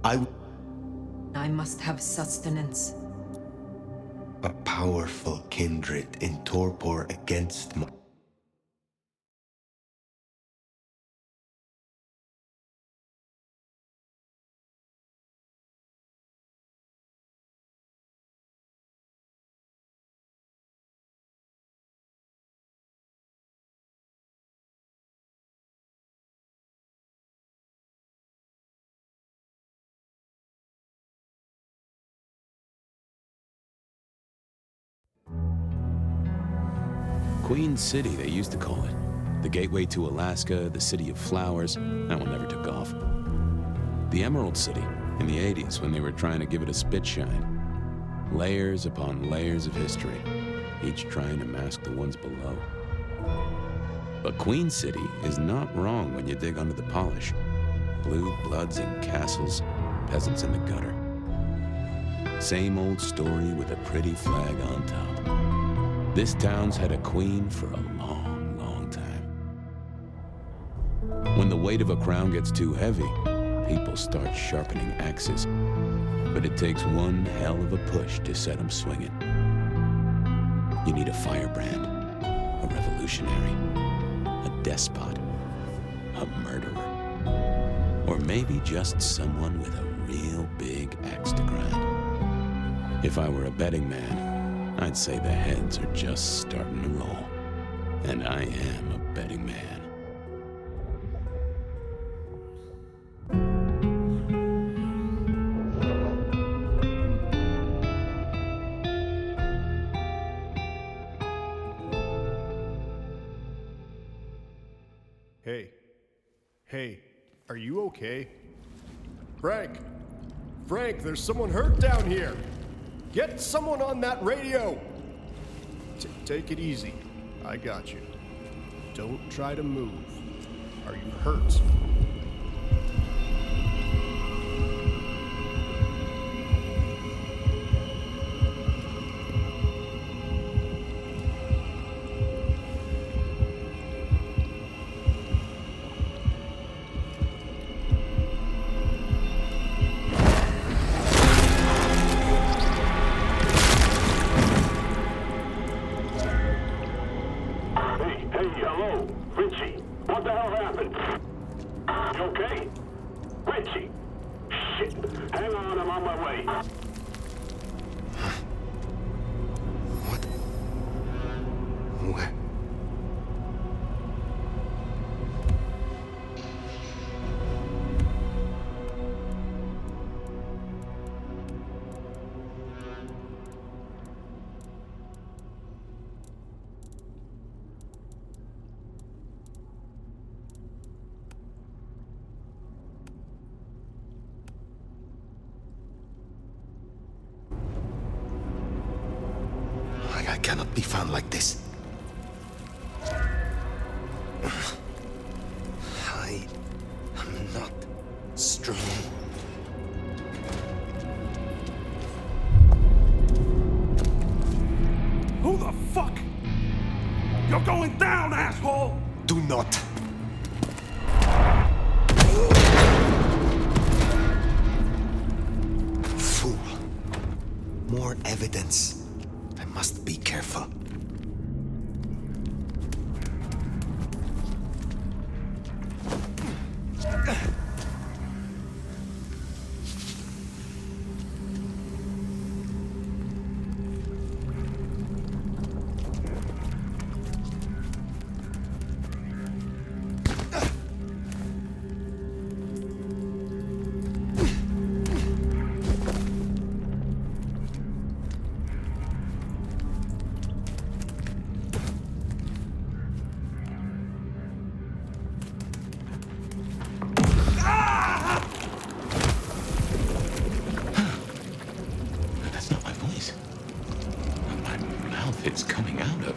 I must have sustenance. A powerful kindred in torpor against my... Queen City, they used to call it. The gateway to Alaska, the city of flowers. That one never took off. The Emerald City, in the 80s, when they were trying to give it a spit shine. Layers upon layers of history, each trying to mask the ones below. But Queen City is not wrong when you dig under the polish. Blue bloods in castles, peasants in the gutter. Same old story with a pretty flag on top. This town's had a queen for a long, long time. When the weight of a crown gets too heavy, people start sharpening axes. But it takes one hell of a push to set them swinging. You need a firebrand, a revolutionary, a despot, a murderer, or maybe just someone with a real big axe to grind. If I were a betting man, I'd say the heads are just starting to roll. And I am a betting man. Hey, are you okay? Frank, there's someone hurt down here. Get someone on that radio! Take it easy. I got you. Don't try to move. Are you hurt? I cannot be found like this. I am not strong. Who the fuck? You're going down, asshole! Do not. Fool. More evidence. I must be careful.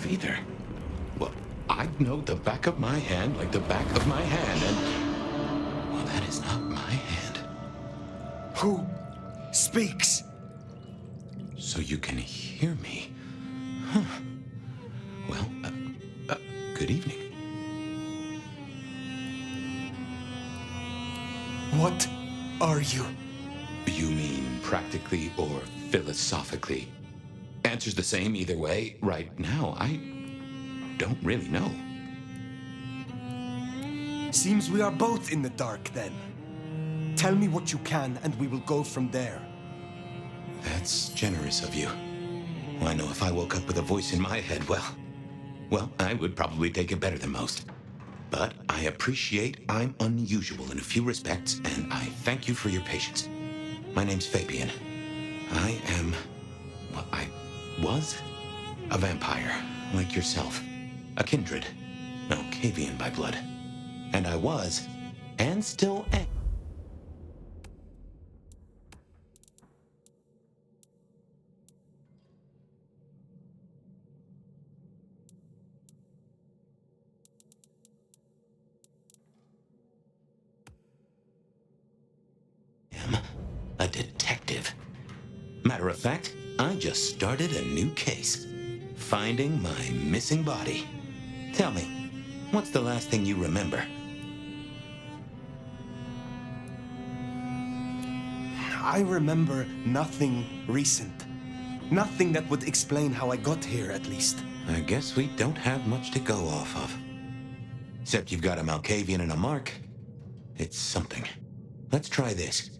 Either. Well, I know the back of my hand like the back of my hand, and... well, that is not my hand. Who speaks? So you can hear me. Huh. Well, good evening. What are you? logically or philosophically. Answer's the same either way. Right now, I don't really know. Seems we are both in the dark then. Tell me what you can and we will go from there. That's generous of you. I know if I woke up with a voice in my head, well, I would probably take it better than most. But I appreciate I'm unusual in a few respects, and I thank you for your patience. My name's Fabian. I am, well, I was a vampire, like yourself. A kindred, Malkavian by blood. And I was, and still am. A detective. Matter of fact, I just started a new case. Finding my missing body. Tell me, what's the last thing you remember? I remember nothing recent. Nothing that would explain how I got here, at least. I guess we don't have much to go off of. Except you've got a Malkavian and a mark. It's something. Let's try this.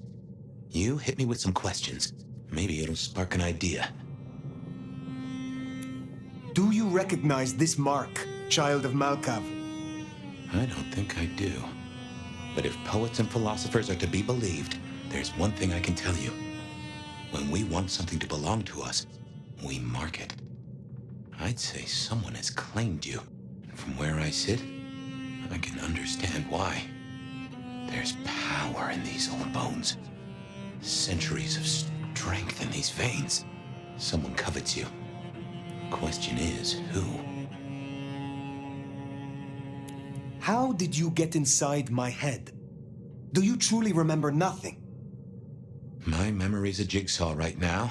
You hit me with some questions. Maybe it'll spark an idea. Do you recognize this mark, child of Malkav? I don't think I do. But if poets and philosophers are to be believed, there's one thing I can tell you. When we want something to belong to us, we mark it. I'd say someone has claimed you. And from where I sit, I can understand why. There's power in these old bones. Centuries of strength in these veins. Someone covets you. Question is, who? How did you get inside my head? Do you truly remember nothing? My memory's a jigsaw right now,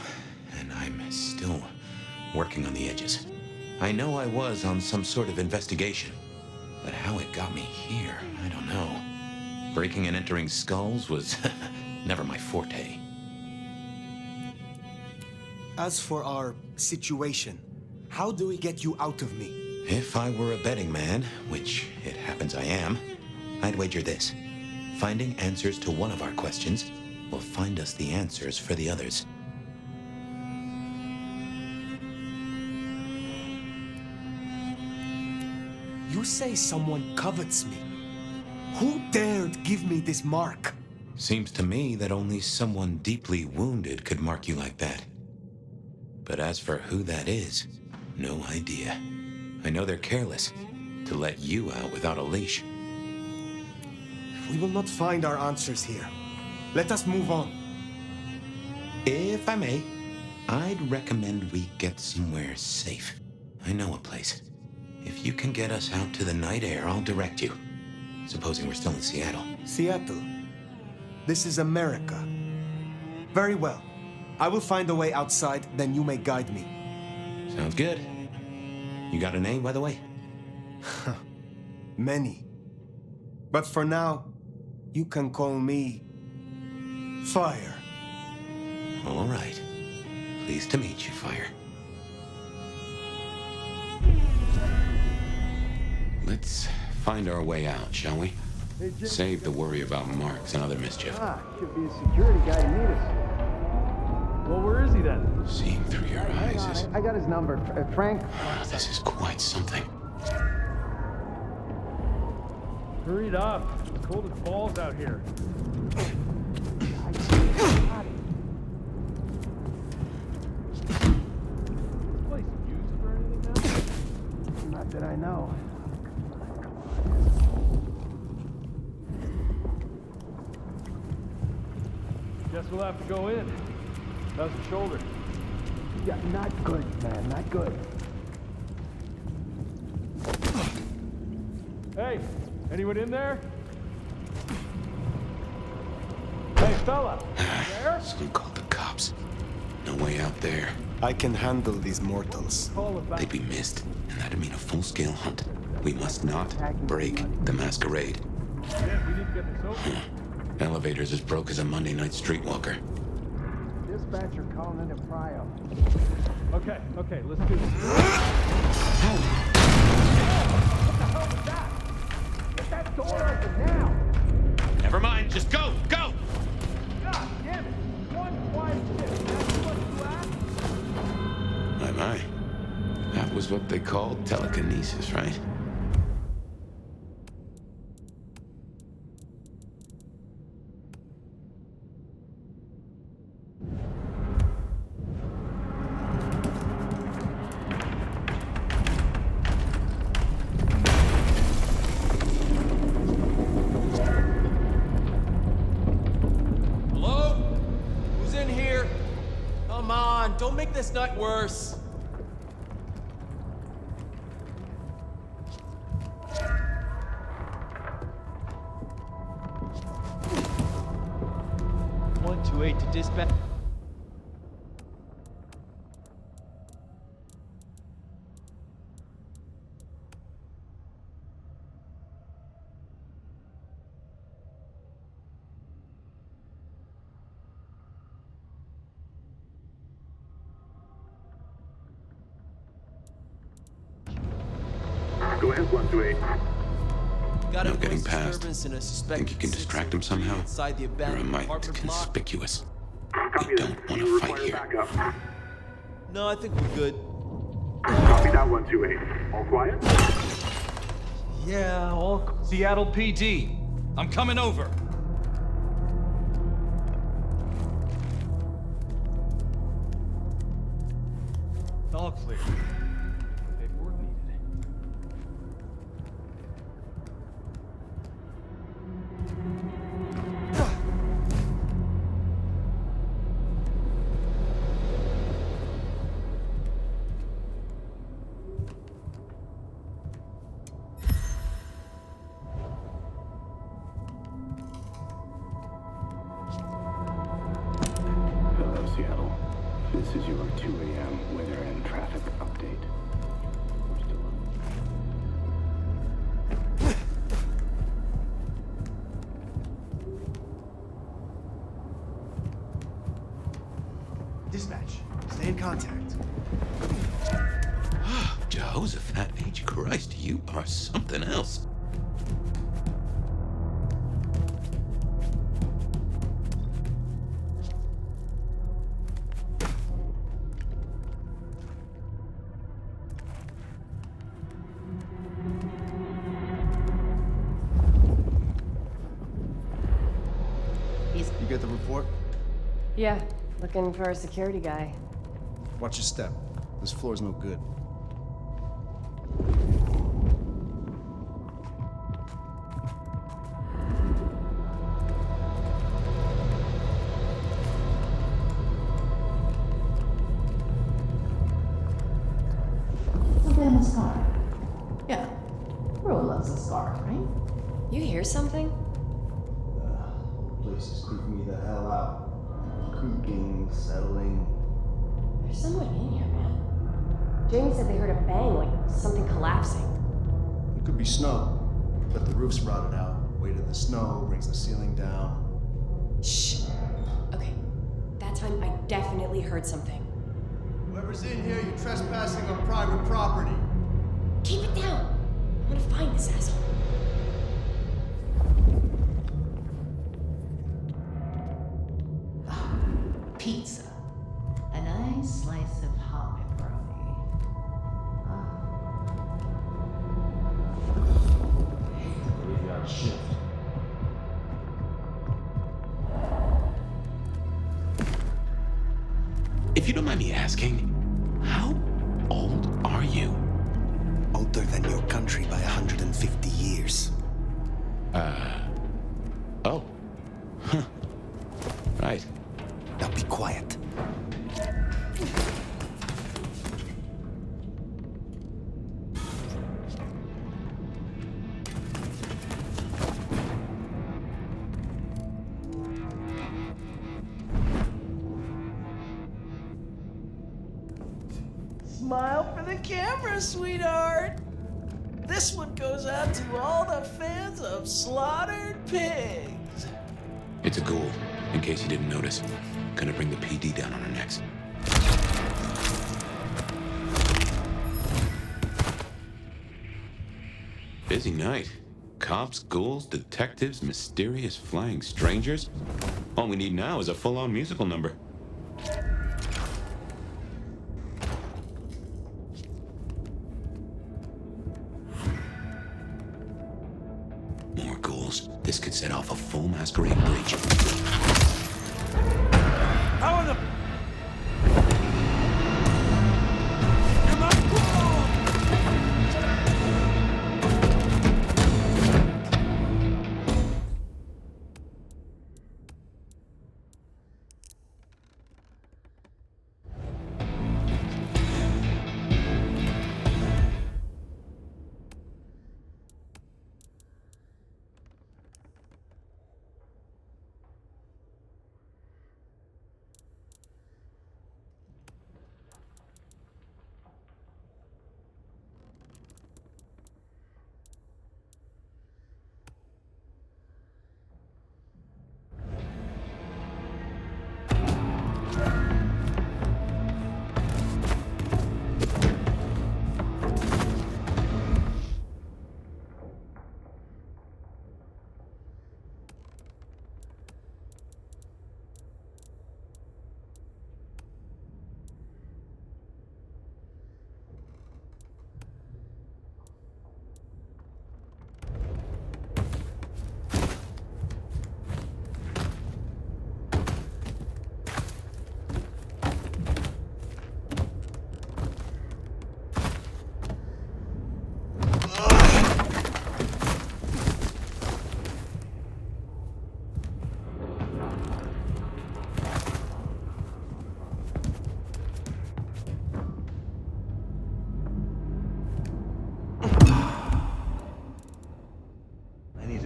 and I'm still working on the edges. I know I was on some sort of investigation, but how it got me here, I don't know. Breaking and entering skulls was never my forte. As for our situation, how do we get you out of me? If I were a betting man, which it happens I am, I'd wager this. Finding answers to one of our questions will find us the answers for the others. You say someone covets me. Who dared give me this mark? Seems to me that only someone deeply wounded could mark you like that. But as for who that is, no idea. I know they're careless to let you out without a leash. We will not find our answers here. Let us move on. If I may, I'd recommend we get somewhere safe. I know a place. If you can get us out to the night air, I'll direct you. Supposing we're still in Seattle. Seattle. This is America. Very well. I will find a way outside, then you may guide me. Sounds good. You got a name, by the way? Many. But for now, you can call me Fire. All right. Pleased to meet you, Fire. Let's find our way out, shall we? Save the worry about marks and other mischief. Should be a security guy to meet us. Well, where is he then? Seeing through your eyes is... I got his number. Frank? This is quite something. Hurry it up. It's cold as balls out here. This place used for anything now? Not that I know. Guess we'll have to go in. How's the shoulder? Yeah, not good, man. Not good. Hey, anyone in there? Hey, fella. There? Someone called the cops. No way out there. I can handle these mortals. Call it back. They'd be missed, and that'd mean a full-scale hunt. We must not break the Masquerade. Yeah, we need to get this over. Elevator's as broke as a Monday night streetwalker. This Dispatcher calling into Prio. Okay, let's do this. What the hell was that? Get that door open now! Never mind, just go! Go! God damn it! One quiet shift. That's what you asked? My. That was what they called telekinesis, right? Don't make this night worse. One, 2-8 to dispatch. Go ahead, 128. No getting past. Think you can distract him somehow? You're a mite conspicuous. We don't want to fight here. Backup. No, I think we're good. Copy that, 128. All quiet? Yeah, all Seattle PD. I'm coming over. All clear. Paperwork needed. Hello, Seattle. This is your 2 a.m. weather and traffic update. We're still on. Dispatch, stay in contact. Jehoshaphat H. Christ, you are something else. You get the report? Yeah, looking for a security guy. Watch your step. This floor's no good. A family scar. Yeah. Everyone loves a scar, right? You hear something? Place is creeping me the hell out. Creaking, settling. There's someone in here, man. Jamie said they heard a bang, like something collapsing. It could be snow, but the roof's rotted out. Weight of the snow brings the ceiling down. Shh. Okay, that time I definitely heard something. Whoever's in here, you're trespassing on private property. Keep it down. I want to find this asshole. Pizza. A nice slice of hot pepperoni. Graveyard shift. If you don't mind me asking, how old are you? Older than your country by 150 years. Oh. Huh. Right. Now be quiet. Smile for the camera, sweetheart. This one goes out to all the fans of slaughtered pigs. It's a ghoul, in case you didn't notice. Gonna bring the PD down on our necks. Busy night. Cops, ghouls, detectives, mysterious flying strangers. All we need now is a full-on musical number. More ghouls. This could set off a full Masquerade breach. How in the...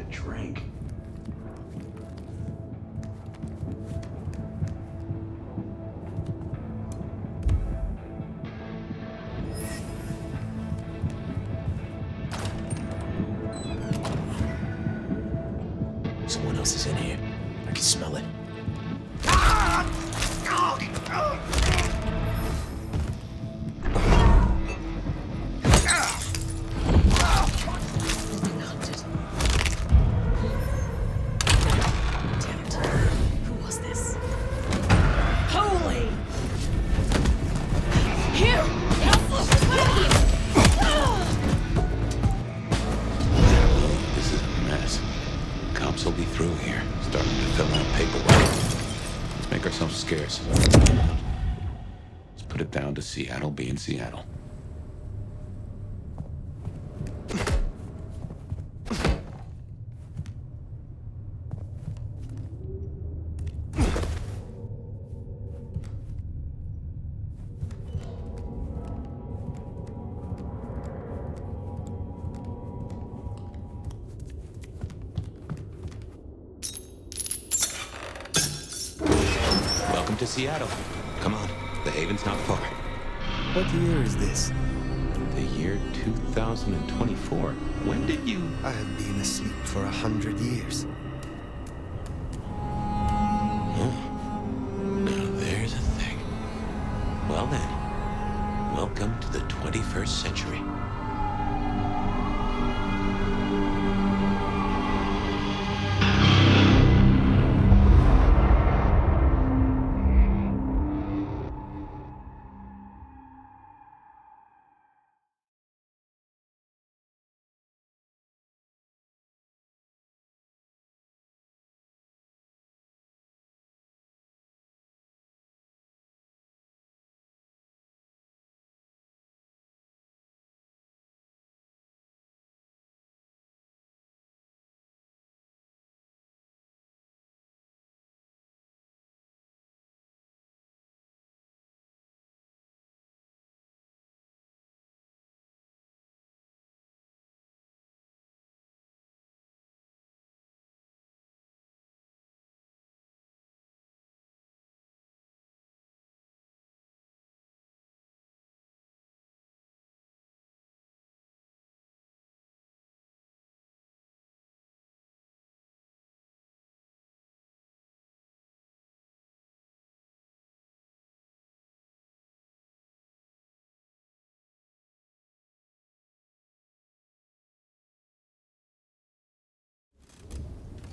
Drink. Someone else is in here. I can smell it. Will be through here, starting to fill out paperwork. Let's make ourselves scarce. Let's put it down to Seattle being Seattle. Welcome to Seattle. Come on, the haven's not far. What year is this? The year 2024. When did you... I have been asleep for 100 years. Now there's a thing. Well then, welcome to the 21st century.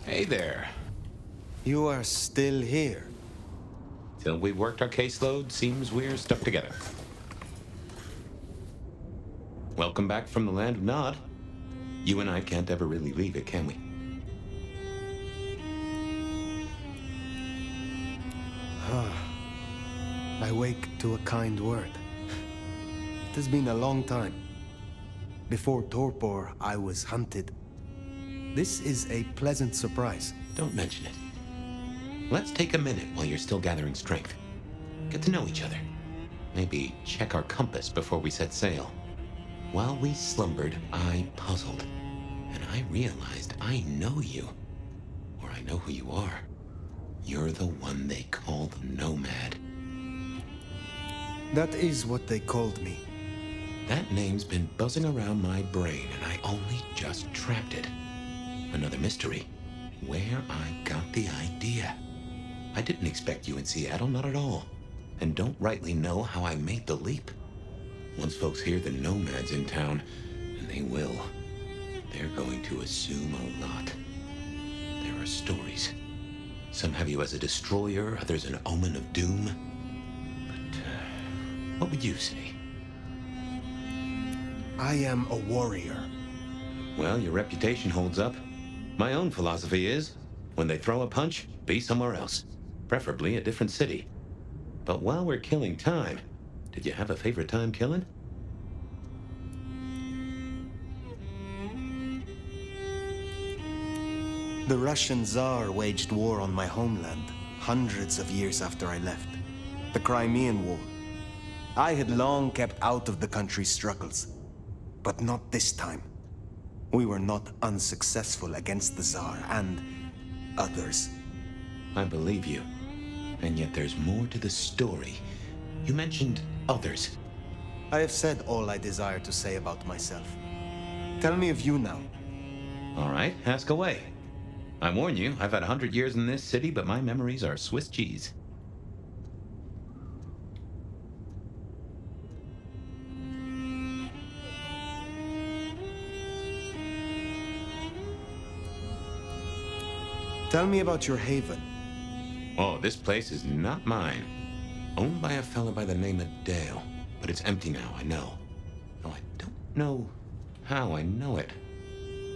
Hey there. You are still here. Till we've worked our caseload, seems we're stuck together. Welcome back from the land of Nod. You and I can't ever really leave it, can we? I wake to a kind word. It has been a long time. Before torpor, I was hunted. This is a pleasant surprise. Don't mention it. Let's take a minute while you're still gathering strength. Get to know each other. Maybe check our compass before we set sail. While we slumbered, I puzzled. And I realized I know you. Or I know who you are. You're the one they call the Nomad. That is what they called me. That name's been buzzing around my brain, and I only just trapped it. Another mystery. Where I got the idea. I didn't expect you in Seattle, not at all. And don't rightly know how I made the leap. Once folks hear the Nomad's in town, and they will, they're going to assume a lot. There are stories. Some have you as a destroyer, others an omen of doom. But, what would you say? I am a warrior. Well, your reputation holds up. My own philosophy is, when they throw a punch, be somewhere else. Preferably a different city. But while we're killing time, did you have a favorite time killing? The Russian Tsar waged war on my homeland, hundreds of years after I left. The Crimean War. I had long kept out of the country's struggles. But not this time. We were not unsuccessful against the Tsar and others. I believe you. And yet there's more to the story. You mentioned others. I have said all I desire to say about myself. Tell me of you now. All right, ask away. I warn you, I've had 100 years in this city, but my memories are Swiss cheese. Tell me about your haven. Oh, this place is not mine. Owned by a fella by the name of Dale. But it's empty now, I know. Though I don't know how I know it.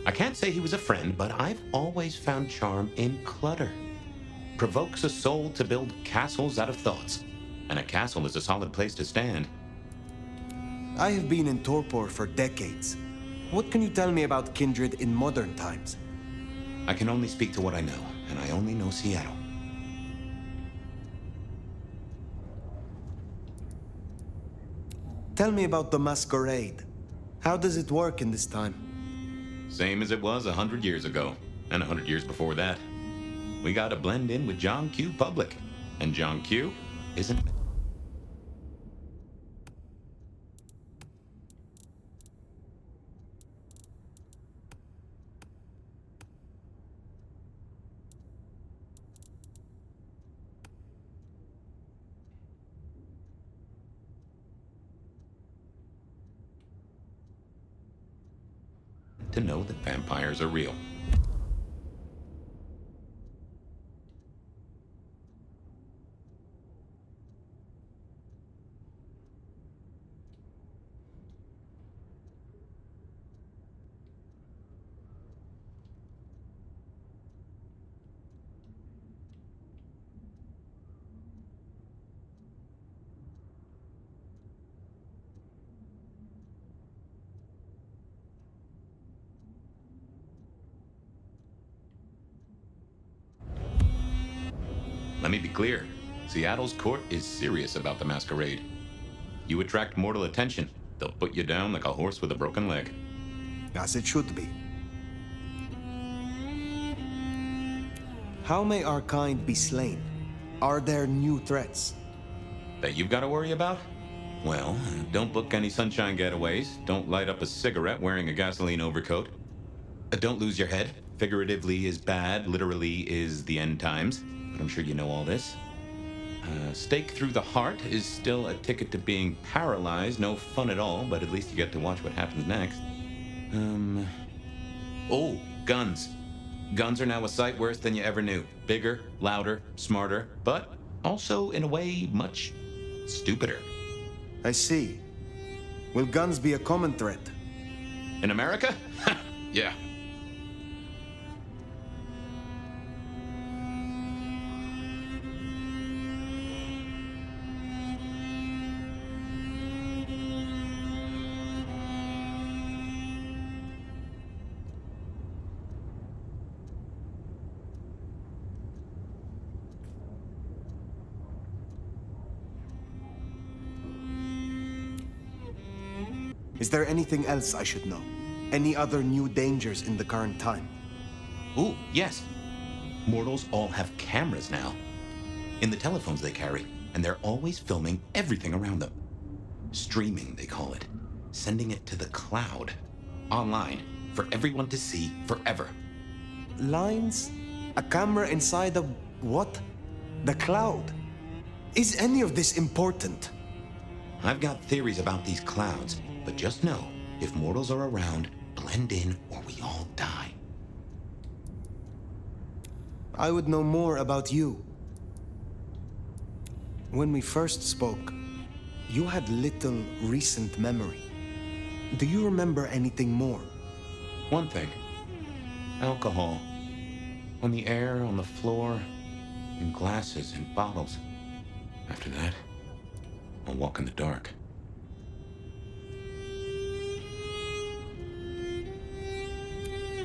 I can't say he was a friend, but I've always found charm in clutter. Provokes a soul to build castles out of thoughts. And a castle is a solid place to stand. I have been in torpor for decades. What can you tell me about Kindred in modern times? I can only speak to what I know, and I only know Seattle. Tell me about the Masquerade. How does it work in this time? Same as it was 100 years ago, and 100 years before that. We gotta blend in with John Q. Public, and John Q. isn't... to know that vampires are real. Let me be clear. Seattle's court is serious about the Masquerade. You attract mortal attention, they'll put you down like a horse with a broken leg. As it should be. How may our kind be slain? Are there new threats? That you've got to worry about? Well, don't book any sunshine getaways. Don't light up a cigarette wearing a gasoline overcoat. Don't lose your head. Figuratively is bad, literally is the end times. But I'm sure you know all this. Stake through the heart is still a ticket to being paralyzed. No fun at all, but at least you get to watch what happens next. Oh, guns. Guns are now a sight worse than you ever knew. Bigger, louder, smarter, but also, in a way, much stupider. I see. Will guns be a common threat? In America? Yeah. Is there anything else I should know? Any other new dangers in the current time? Ooh, yes. Mortals all have cameras now. In the telephones they carry, and they're always filming everything around them. Streaming, they call it. Sending it to the cloud. Online, for everyone to see forever. Lines? A camera inside a... what? The cloud? Is any of this important? I've got theories about these clouds, but just know, if mortals are around, blend in or we all die. I would know more about you. When we first spoke, you had little recent memory. Do you remember anything more? One thing. Alcohol. On the air, on the floor, in glasses and bottles. After that, I'll walk in the dark.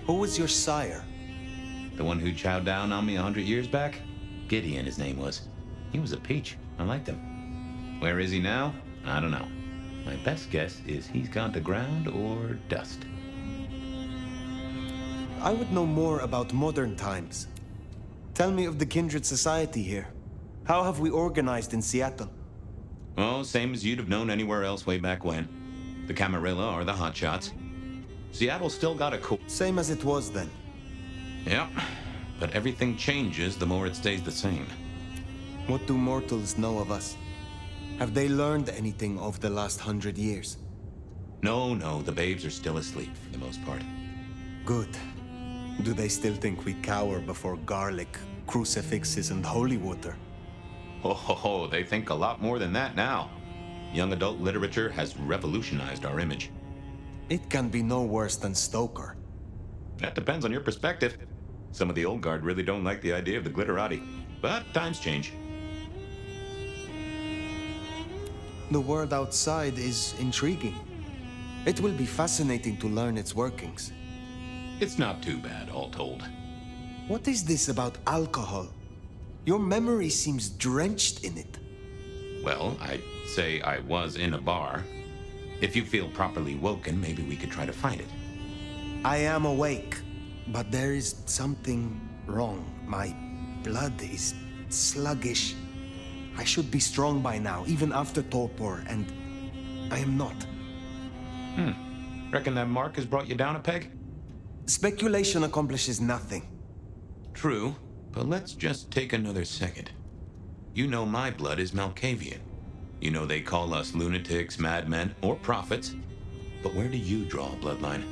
Who was your sire? The one who chowed down on me 100 years back? Gideon, his name was. He was a peach. I liked him. Where is he now? I don't know. My best guess is he's gone to ground or dust. I would know more about modern times. Tell me of the kindred society here. How have we organized in Seattle? Oh, same as you'd have known anywhere else way back when. The Camarilla are the hotshots. Seattle's still got a cool... Same as it was then. Yep, but everything changes the more it stays the same. What do mortals know of us? Have they learned anything over the last 100 years? No, the babes are still asleep for the most part. Good. Do they still think we cower before garlic, crucifixes, and holy water? Oh, they think a lot more than that now. Young adult literature has revolutionized our image. It can be no worse than Stoker. That depends on your perspective. Some of the old guard really don't like the idea of the glitterati, but times change. The world outside is intriguing. It will be fascinating to learn its workings. It's not too bad, all told. What is this about alcohol? Your memory seems drenched in it. Well, I'd say I was in a bar. If you feel properly woken, maybe we could try to find it. I am awake, but there is something wrong. My blood is sluggish. I should be strong by now, even after torpor, and I am not. Reckon that mark has brought you down a peg? Speculation accomplishes nothing. True, but let's just take another second. You know my blood is Malkavian. You know they call us lunatics, madmen, or prophets. But where do you draw a bloodline?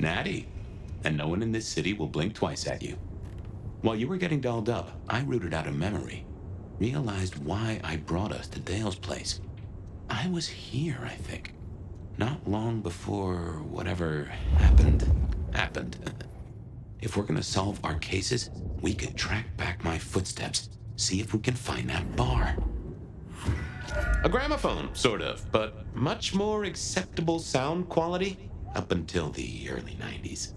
Natty. And no one in this city will blink twice at you. While you were getting dolled up, I rooted out a memory. Realized why I brought us to Dale's place. I was here, I think. Not long before whatever happened. If we're gonna solve our cases, we could track back my footsteps. See if we can find that bar. A gramophone, sort of, but much more acceptable sound quality up until the early 90s.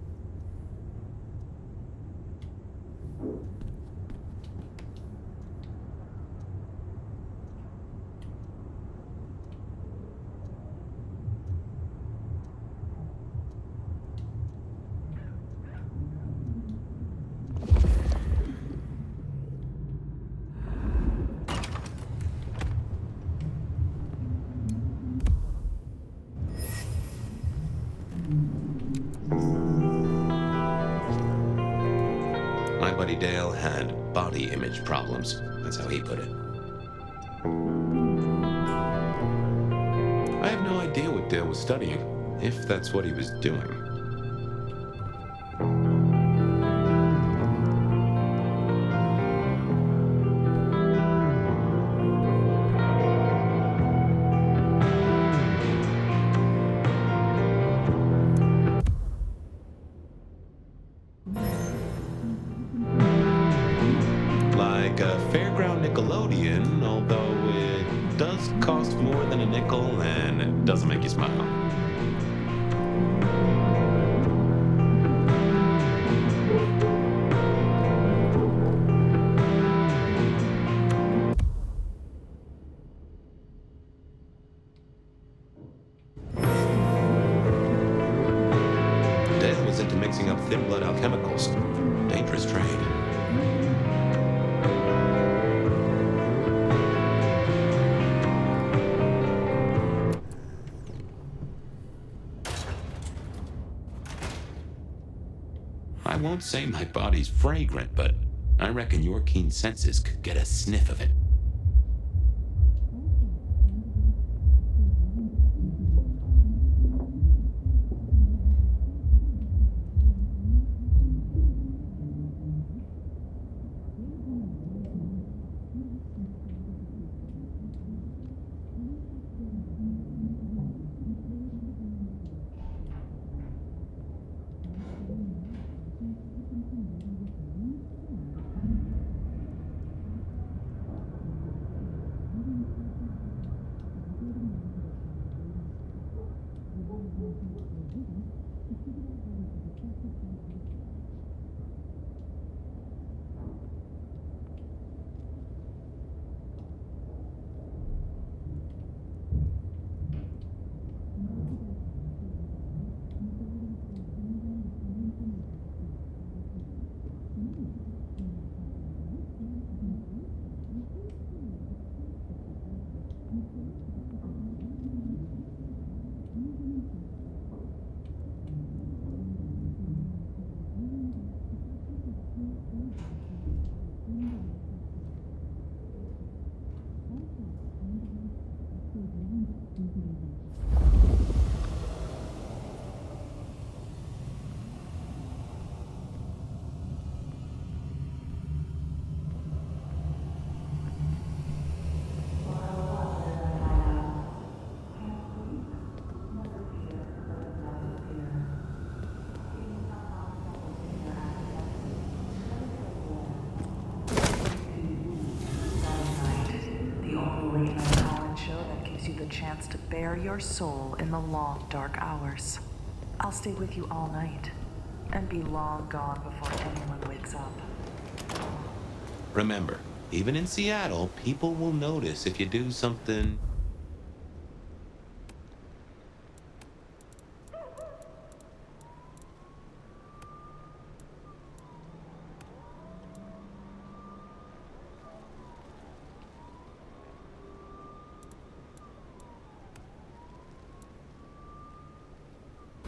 My buddy Dale had body image problems. That's how he put it. I have no idea what Dale was studying, if that's what he was doing. Like a fairground Nickelodeon, although it does cost more than a nickel and it doesn't make you smile. Dale was into mixing up thin blood alchemicals. Dangerous trade. I won't say my body's fragrant, but I reckon your keen senses could get a sniff of it. Chance to bare your soul in the long, dark hours. I'll stay with you all night and be long gone before anyone wakes up. Remember, even in Seattle, people will notice if you do something.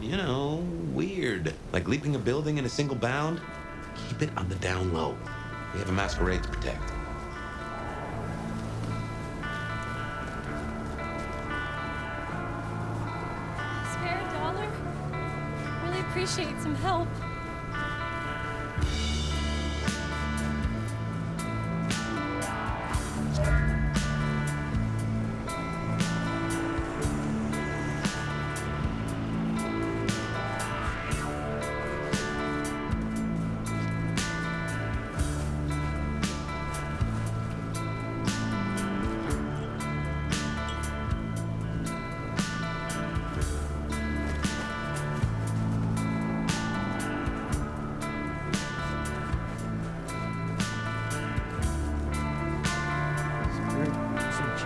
You know, weird. Like leaping a building in a single bound. Keep it on the down low. We have a Masquerade to protect. Spare a dollar? Really appreciate some help.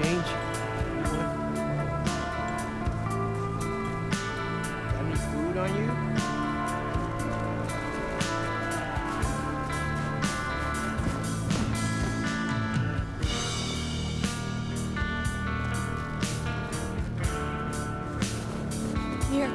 Change? Got any food on you? Here.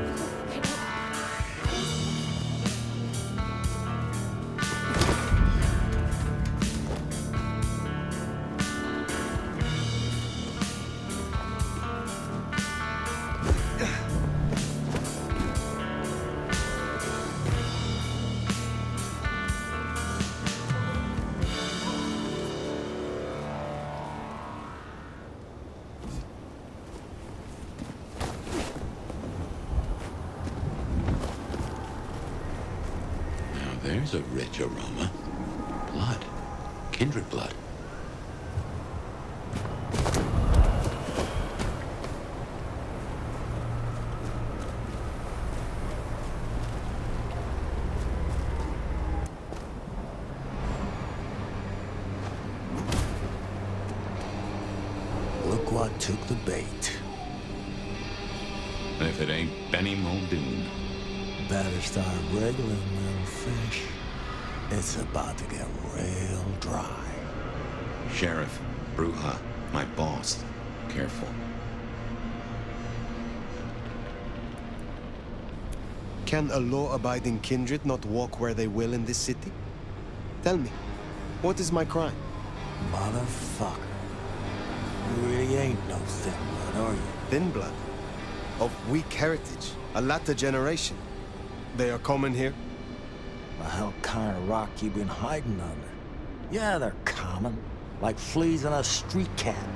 There's a rich aroma. Blood. Kindred blood. Look what took the bait. If it ain't Benny Muldoon. Better start wriggling, little fish. It's about to get real dry. Sheriff, Bruja, my boss. Careful. Can a law-abiding kindred not walk where they will in this city? Tell me, what is my crime? Motherfucker. You really ain't no thin blood, are you? Thin blood? Of weak heritage, a latter generation. They are common here? The hell kind of rock you been hiding under? Yeah, they're common. Like fleas on a street cat.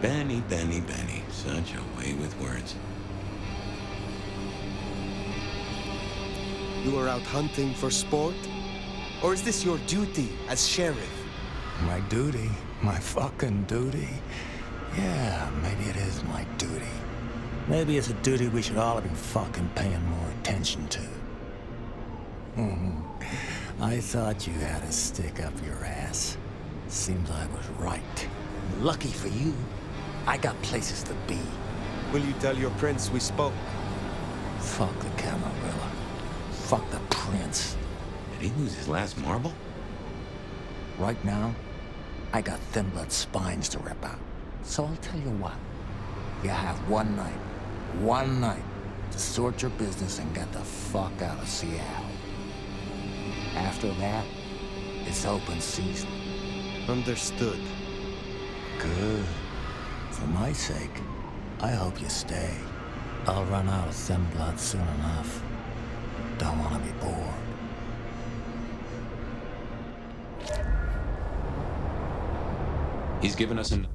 Benny, Benny, Benny. Such a way with words. You are out hunting for sport? Or is this your duty as sheriff? My duty? My fucking duty? Yeah, maybe it is my duty. Maybe it's a duty we should all have been fucking paying more attention to. I thought you had a stick up your ass. Seems I was right. Lucky for you, I got places to be. Will you tell your prince we spoke? Fuck the Camarilla. Fuck the prince. Did he lose his last marble? Right now, I got thin blood spines to rip out. So I'll tell you what. You have one night, to sort your business and get the fuck out of Seattle. After that, it's open season. Understood. Good. For my sake, I hope you stay. I'll run out of thin blood soon enough. Don't want to be bored. He's given us an...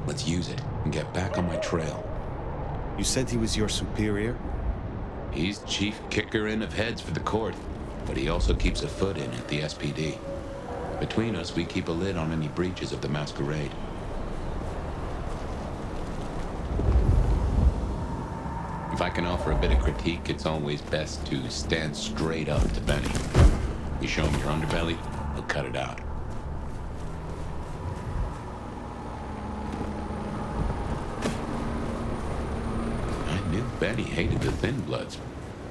Let's use it and get back on my trail. You said he was your superior? He's chief kicker-in of heads for the court, but he also keeps a foot in at the SPD. Between us, we keep a lid on any breaches of the Masquerade. If I can offer a bit of critique, it's always best to stand straight up to Benny. You show him your underbelly, he'll cut it out. bet he hated the Thin Bloods.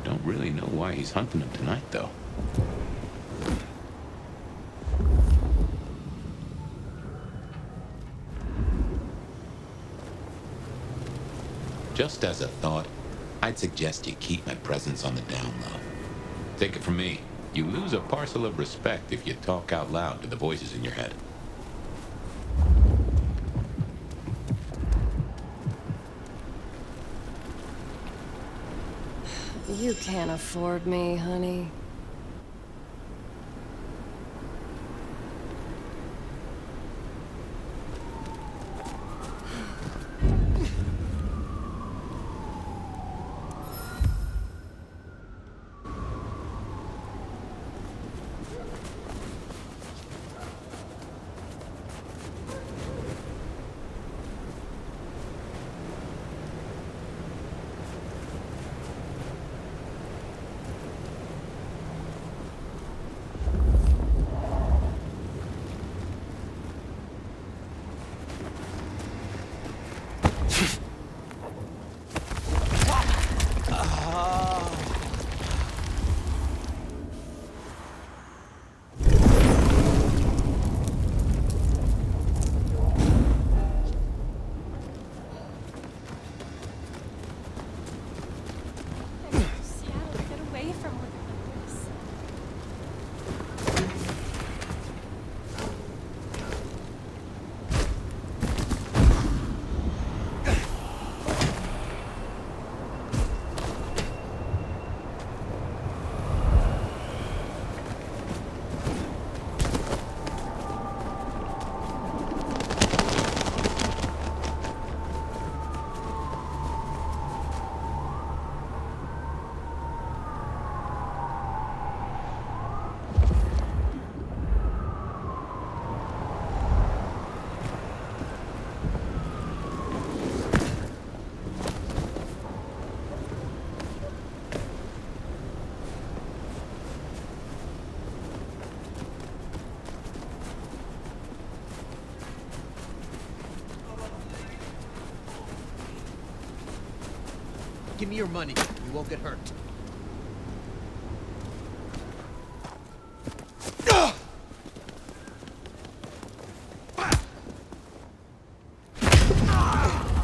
Don't really know why he's hunting them tonight, though. Just as a thought, I'd suggest you keep my presence on the down low. Take it from me, you lose a parcel of respect if you talk out loud to the voices in your head. You can't afford me, honey. Give me your money. You won't get hurt.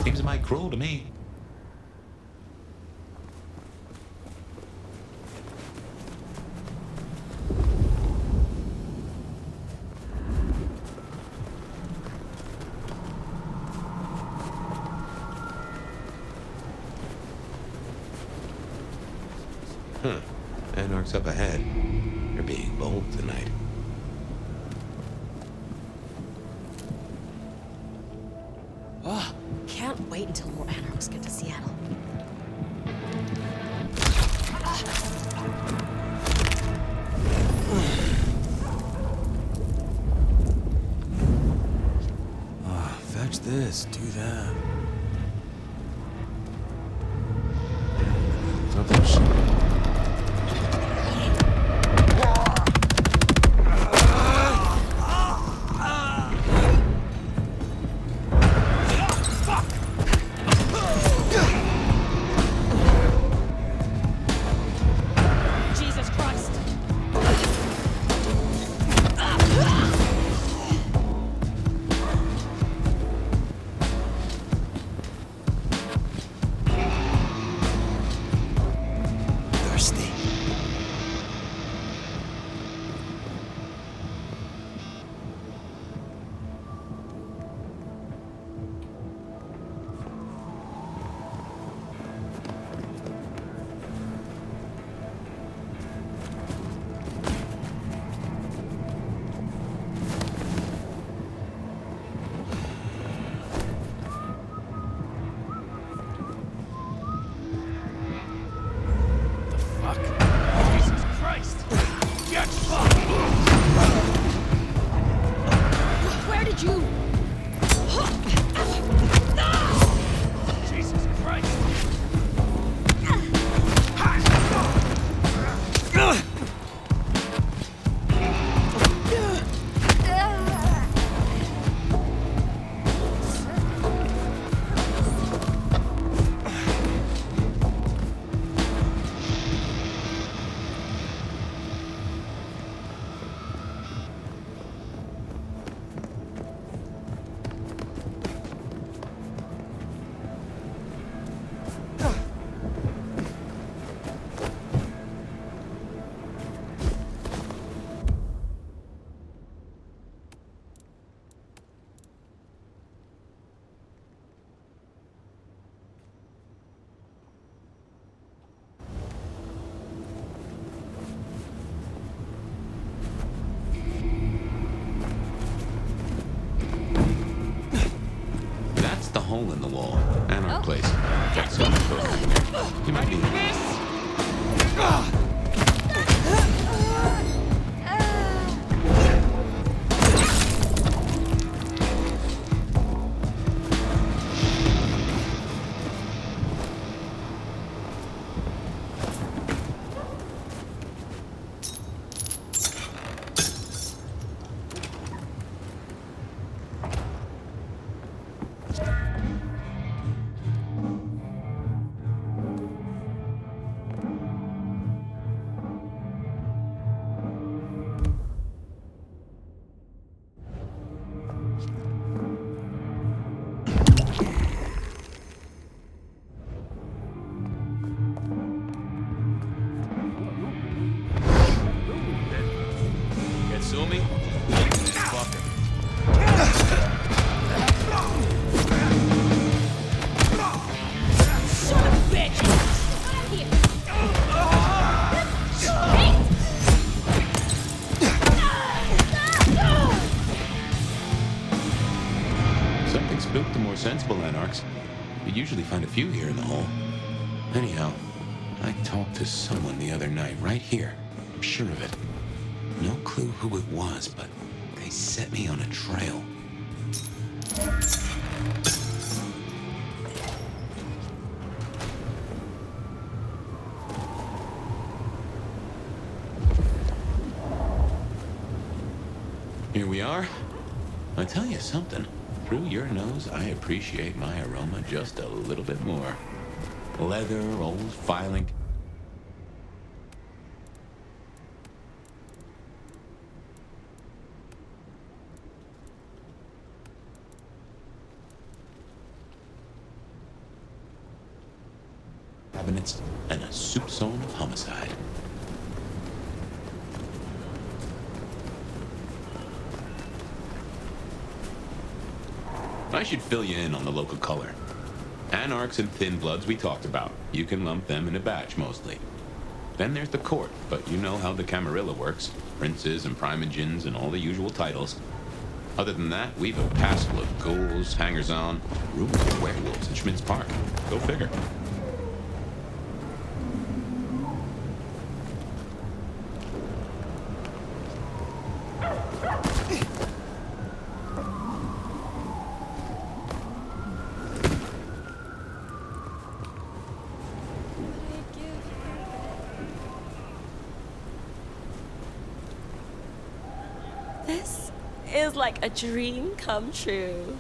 Seems mighty cruel to me. Huh. Anarch's up ahead. You're being bold tonight. Oh, can't wait until more Anarchs get to Seattle. Fetch this, do that. hole in the wall. And our place. Check something close in there. You might be... Sensible anarchs. You usually find a few here in the hole. Anyhow, I talked to someone the other night, right here. I'm sure of it. No clue who it was, but they set me on a trail. Here we are. I tell you something. Through your nose, I appreciate my aroma just a little bit more. Leather, old filing. Cabinets and a soupçon of homicide. I should fill you in on the local color. Anarchs and Thin Bloods we talked about. You can lump them in a batch, mostly. Then there's the court, but you know how the Camarilla works. Princes and primogens and all the usual titles. Other than that, we've a passel of ghouls, hangers-on, rumors of werewolves in Schmidt's Park. Go figure. This is like a dream come true.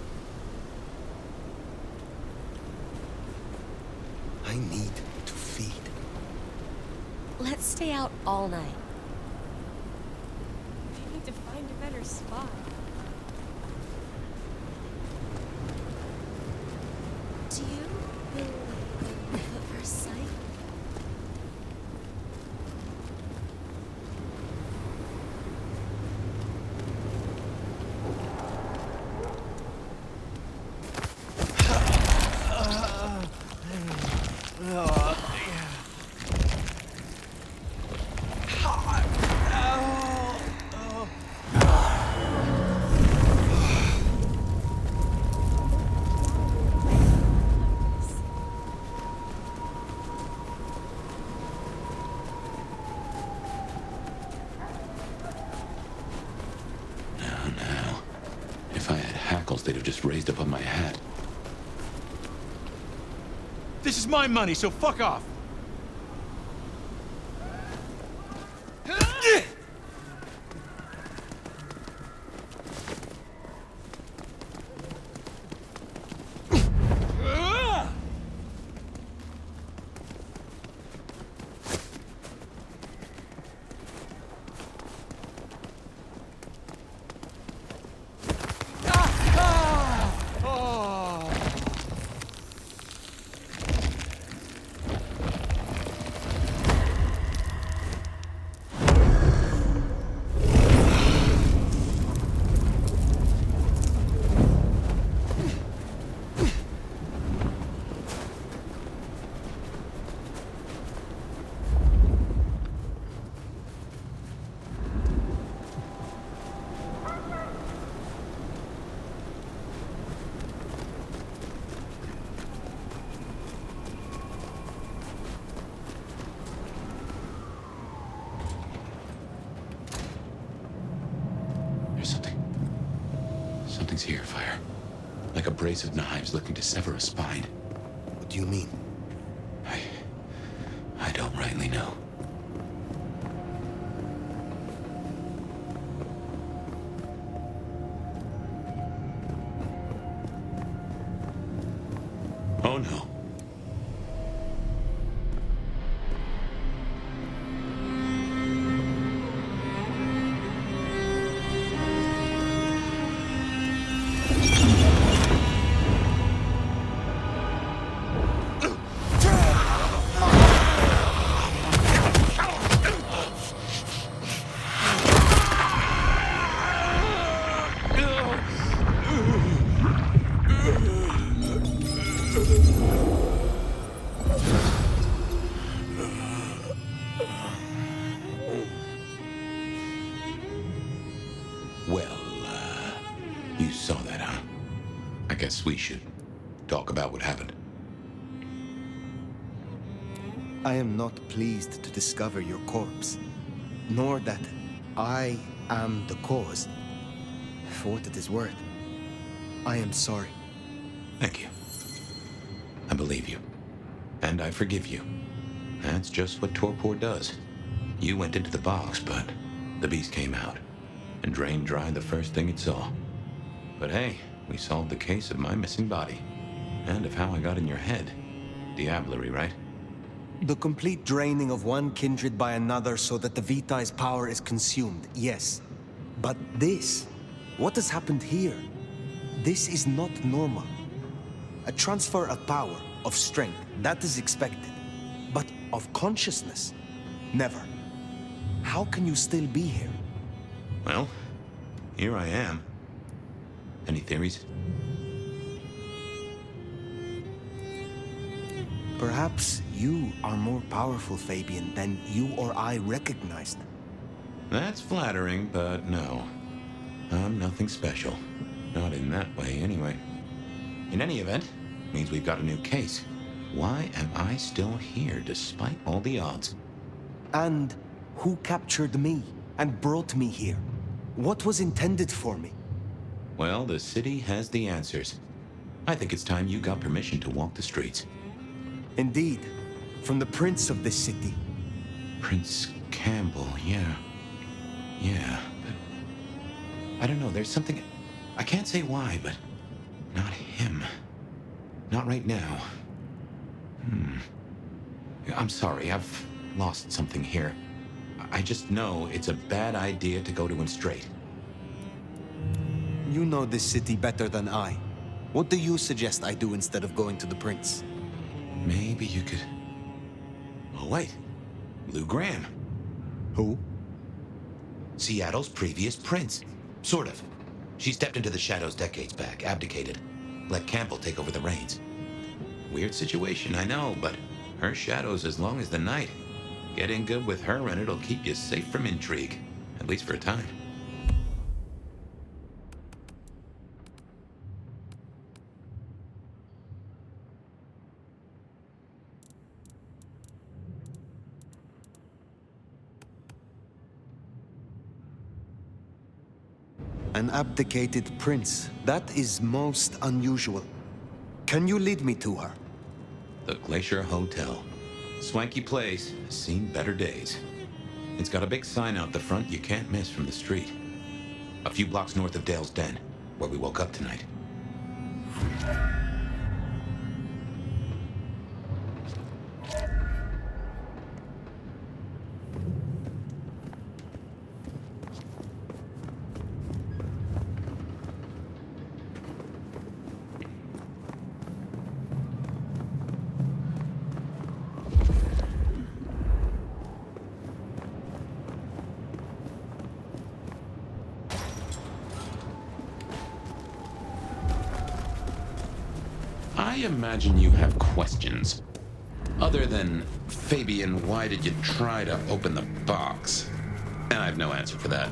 I need to feed. Let's stay out all night. I need to find a better spot. Do you believe in love at first sight? They'd have just raised up on my hat. This is my money, so fuck off! Something's here, Fire. Like a brace of knives looking to sever a spine. What do you mean? I don't rightly know. Oh no. You saw that, huh? I guess we should talk about what happened. I am not pleased to discover your corpse, nor that I am the cause. For what it is worth, I am sorry. Thank you. I believe you. And I forgive you. That's just what torpor does. You went into the box, but the beast came out and drained dry the first thing it saw. But hey, we solved the case of my missing body. And of how I got in your head. Diablerie, right? The complete draining of one kindred by another so that the Vitae's power is consumed, yes. But this, what has happened here? This is not normal. A transfer of power, of strength, that is expected. But of consciousness, never. How can you still be here? Well, here I am. Any theories? Perhaps you are more powerful, Fabian, than you or I recognized. That's flattering, but no. I'm nothing special. Not in that way, anyway. In any event, means we've got a new case. Why am I still here, despite all the odds? And who captured me and brought me here? What was intended for me? Well, the city has the answers. I think it's time you got permission to walk the streets. Indeed. From the prince of this city. Prince Campbell, yeah. Yeah, but... I don't know, there's something... I can't say why, but... Not him. Not right now. I'm sorry, I've lost something here. I just know it's a bad idea to go to him straight. You know this city better than I. What do you suggest I do instead of going to the prince? Maybe you could... Oh, wait. Lou Graham. Who? Seattle's previous prince. Sort of. She stepped into the shadows decades back, abdicated. Let Campbell take over the reins. Weird situation, I know, but her shadow's as long as the night. Get in good with her and it'll keep you safe from intrigue. At least for a time. An abdicated prince. That is most unusual. Can you lead me to her? The Glacier Hotel. Swanky place, has seen better days. It's got a big sign out the front you can't miss from the street. A few blocks north of Dale's Den, where we woke up tonight. I imagine you have questions. Other than, Fabian, why did you try to open the box? And I have no answer for that.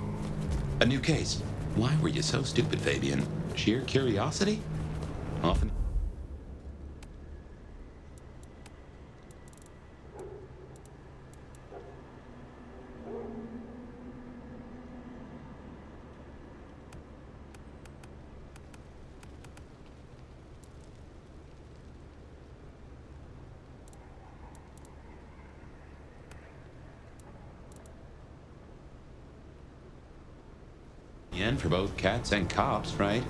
A new case. Why were you so stupid, Fabian? Sheer curiosity? Often. The end for both cats and cops, right?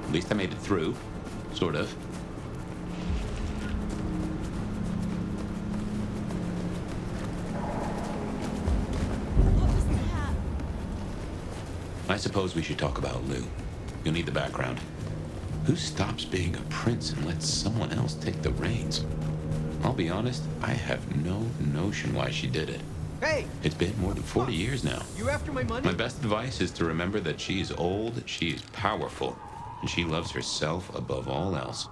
At least I made it through. Sort of. I suppose we should talk about Lou. You'll need the background. Who stops being a prince and lets someone else take the reins? I'll be honest, I have no notion why she did it. Hey! It's been more than 40 years now. You after my money? My best advice is to remember that she is old, she is powerful, and she loves herself above all else.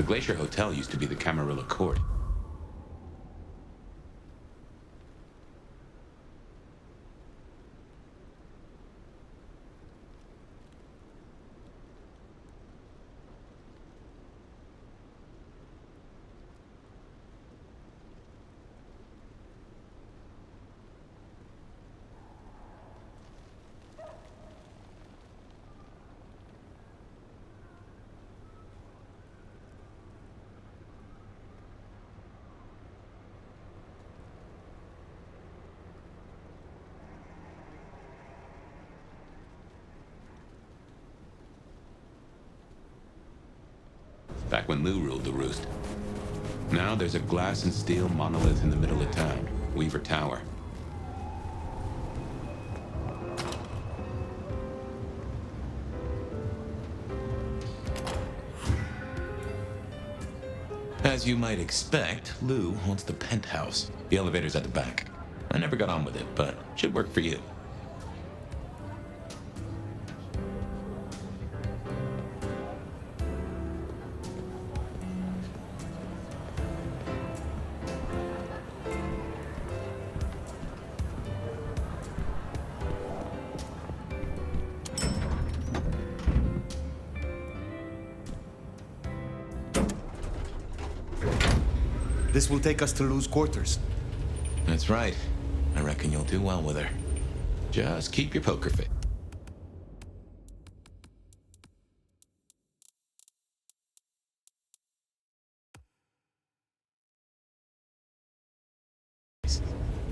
The Glacier Hotel used to be the Camarilla Court. Back when Lou ruled the roost. Now there's a glass and steel monolith in the middle of town, Weaver Tower. As you might expect, Lou owns the penthouse. The elevator's at the back. I never got on with it, but should work for you. This will take us to Lou's quarters. That's right. I reckon you'll do well with her. Just keep your poker face.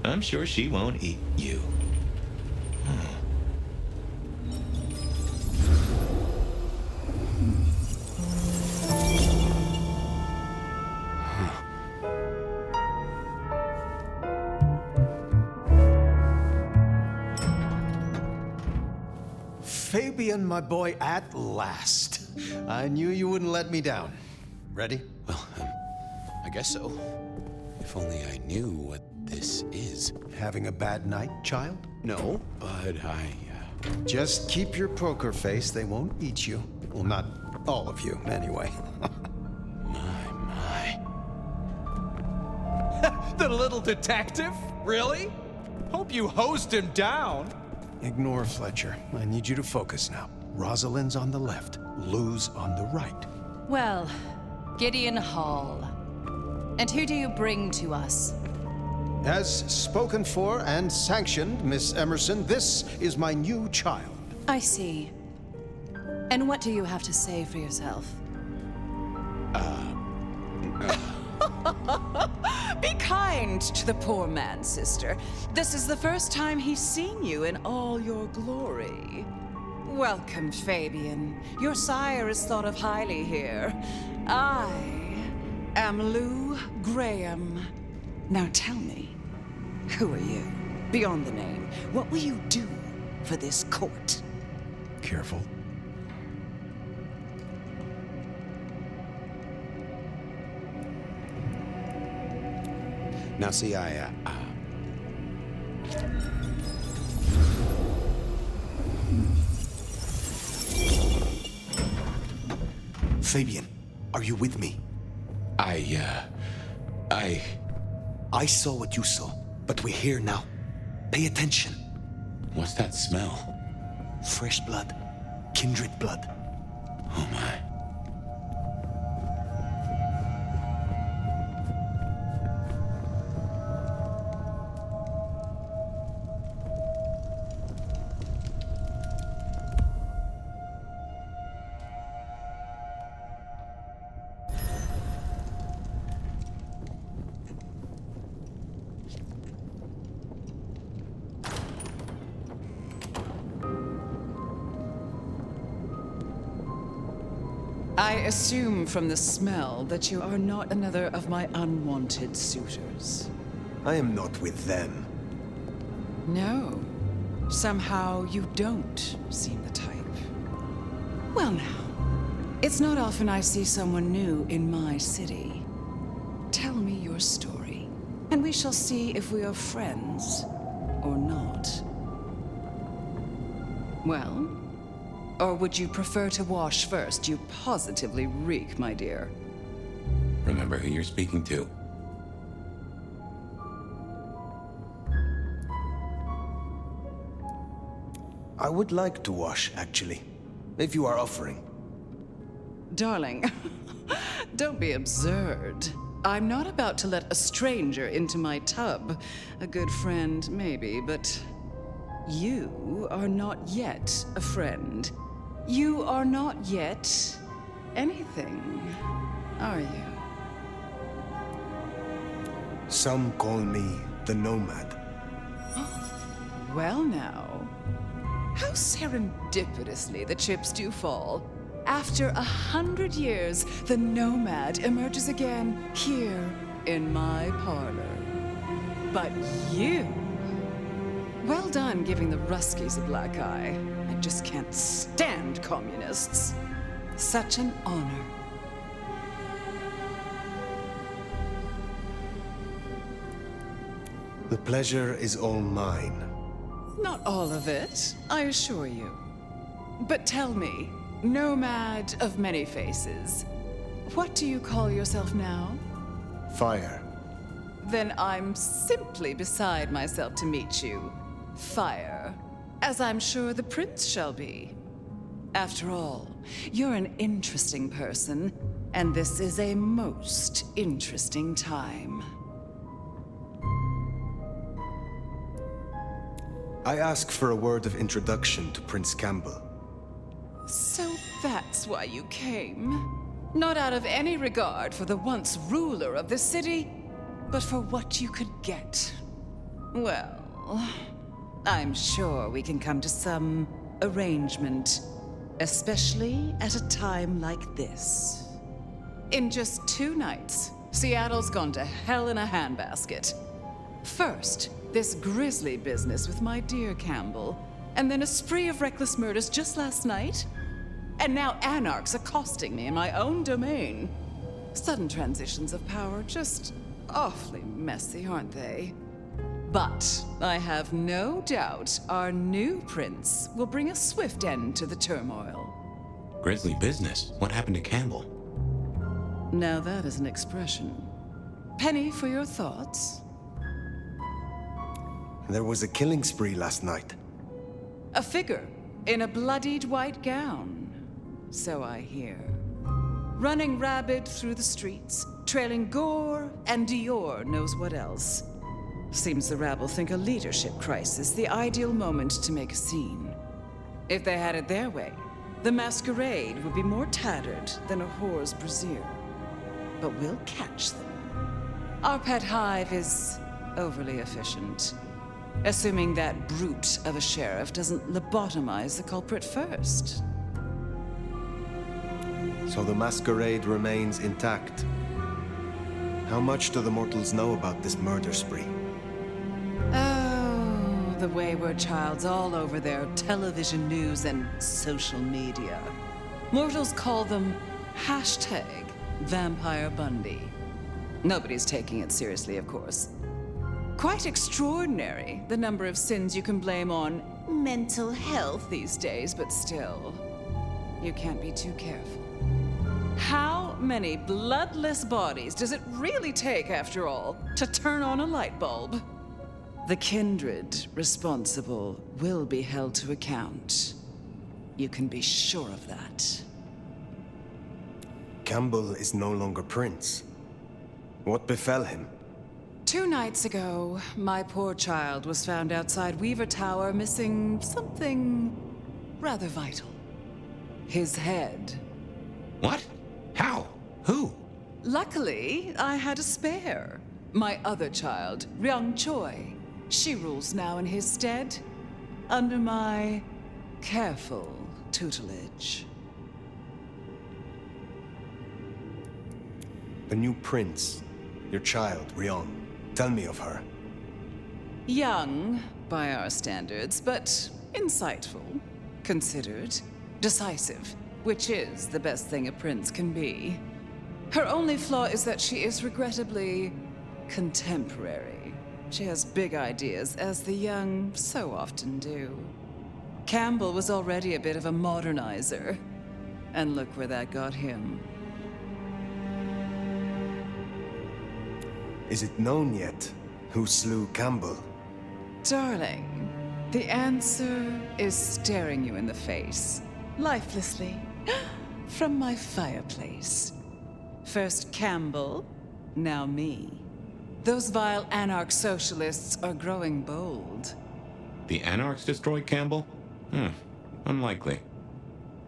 I'm sure she won't eat you. Fabian, my boy, at last. I knew you wouldn't let me down. Ready? Well, I guess so. If only I knew what this is. Having a bad night, child? No. But Just keep your poker face. They won't eat you. Well, not all of you, anyway. My. The little detective? Really? Hope you hosed him down. Ignore Fletcher. I need you to focus now. Rosalind's on the left, Lou's on the right. Well, Gideon Hall. And who do you bring to us? As spoken for and sanctioned, Miss Emerson, this is my new child. I see. And what do you have to say for yourself? Be kind to the poor man, sister. This is the first time he's seen you in all your glory. Welcome, Fabian. Your sire is thought of highly here. I am Lou Graham. Now tell me, who are you? Beyond the name, what will you do for this court? Careful. Now, see, Fabian, are you with me? I saw what you saw, but we're here now. Pay attention. What's that smell? Fresh blood. Kindred blood. Oh my. I assume from the smell that you are not another of my unwanted suitors. I am not with them. No. Somehow you don't seem the type. Well now, it's not often I see someone new in my city. Tell me your story, and we shall see if we are friends or not. Well? Or would you prefer to wash first? You positively reek, my dear. Remember who you're speaking to. I would like to wash, actually. If you are offering. Darling, don't be absurd. I'm not about to let a stranger into my tub. A good friend, maybe, but you are not yet a friend. You are not yet anything, are you? Some call me the Nomad. Well now, how serendipitously the chips do fall. After 100 years, the Nomad emerges again here in my parlor. But you... Well done giving the Ruskies a black eye. I just can't stand communists. Such an honor. The pleasure is all mine. Not all of it, I assure you. But tell me, Nomad of many faces, what do you call yourself now? Fire. Then I'm simply beside myself to meet you. Fire. As I'm sure the prince shall be. After all, you're an interesting person, and this is a most interesting time. I ask for a word of introduction to Prince Campbell. So that's why you came? Not out of any regard for the once ruler of the city, but for what you could get. Well, I'm sure we can come to some arrangement, especially at a time like this. In just 2 nights, Seattle's gone to hell in a handbasket. First, this grisly business with my dear Campbell, and then a spree of reckless murders just last night. And now anarchs accosting me in my own domain. Sudden transitions of power, just awfully messy, aren't they? But I have no doubt our new prince will bring a swift end to the turmoil. Grisly business? What happened to Campbell? Now that is an expression. penny for your thoughts? There was a killing spree last night. A figure in a bloodied white gown, so I hear. Running rabid through the streets, trailing gore and Dior knows what else. Seems the rabble think a leadership crisis the ideal moment to make a scene. If they had it their way, the Masquerade would be more tattered than a whore's brassiere. But we'll catch them. Our pet hive is overly efficient. Assuming that brute of a sheriff doesn't lobotomize the culprit first. So the Masquerade remains intact. How much do the mortals know about this murder spree? Oh, the wayward child's all over their television news and social media. Mortals call them #Vampire Bundy. Nobody's taking it seriously, of course. Quite extraordinary, the number of sins you can blame on mental health these days, but still, you can't be too careful. How many bloodless bodies does it really take, after all, to turn on a light bulb? The kindred responsible will be held to account. You can be sure of that. Campbell is no longer prince. What befell him? 2 nights ago, my poor child was found outside Weaver Tower missing something rather vital. His head. What? How? Who? Luckily, I had a spare. My other child, Ryung Choi. She rules now in his stead, under my careful tutelage. The new prince, your child, Ryung. Tell me of her. Young, by our standards, but insightful, considered, decisive, which is the best thing a prince can be. Her only flaw is that she is regrettably contemporary. She has big ideas, as the young so often do. Campbell was already a bit of a modernizer, and look where that got him. Is it known yet who slew Campbell? Darling, the answer is staring you in the face, lifelessly, from my fireplace. First Campbell, now me. Those vile anarch-socialists are growing bold. The Anarchs destroyed Campbell? Unlikely.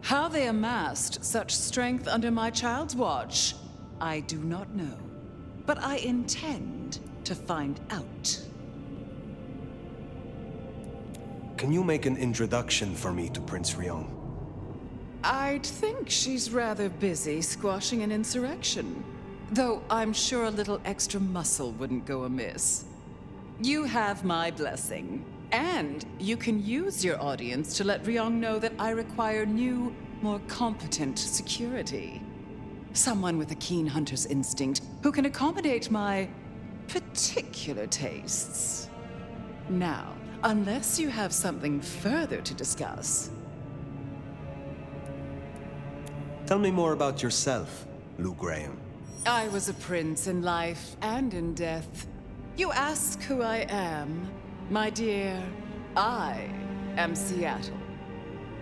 How they amassed such strength under my child's watch, I do not know. But I intend to find out. Can you make an introduction for me to Prince Ryung? I'd think she's rather busy squashing an insurrection. Though I'm sure a little extra muscle wouldn't go amiss. You have my blessing. And you can use your audience to let Ryung know that I require new, more competent security. Someone with a keen hunter's instinct who can accommodate my particular tastes. Now, unless you have something further to discuss. Tell me more about yourself, Lou Graham. I was a prince in life and in death. You ask who I am. My dear, I am Seattle.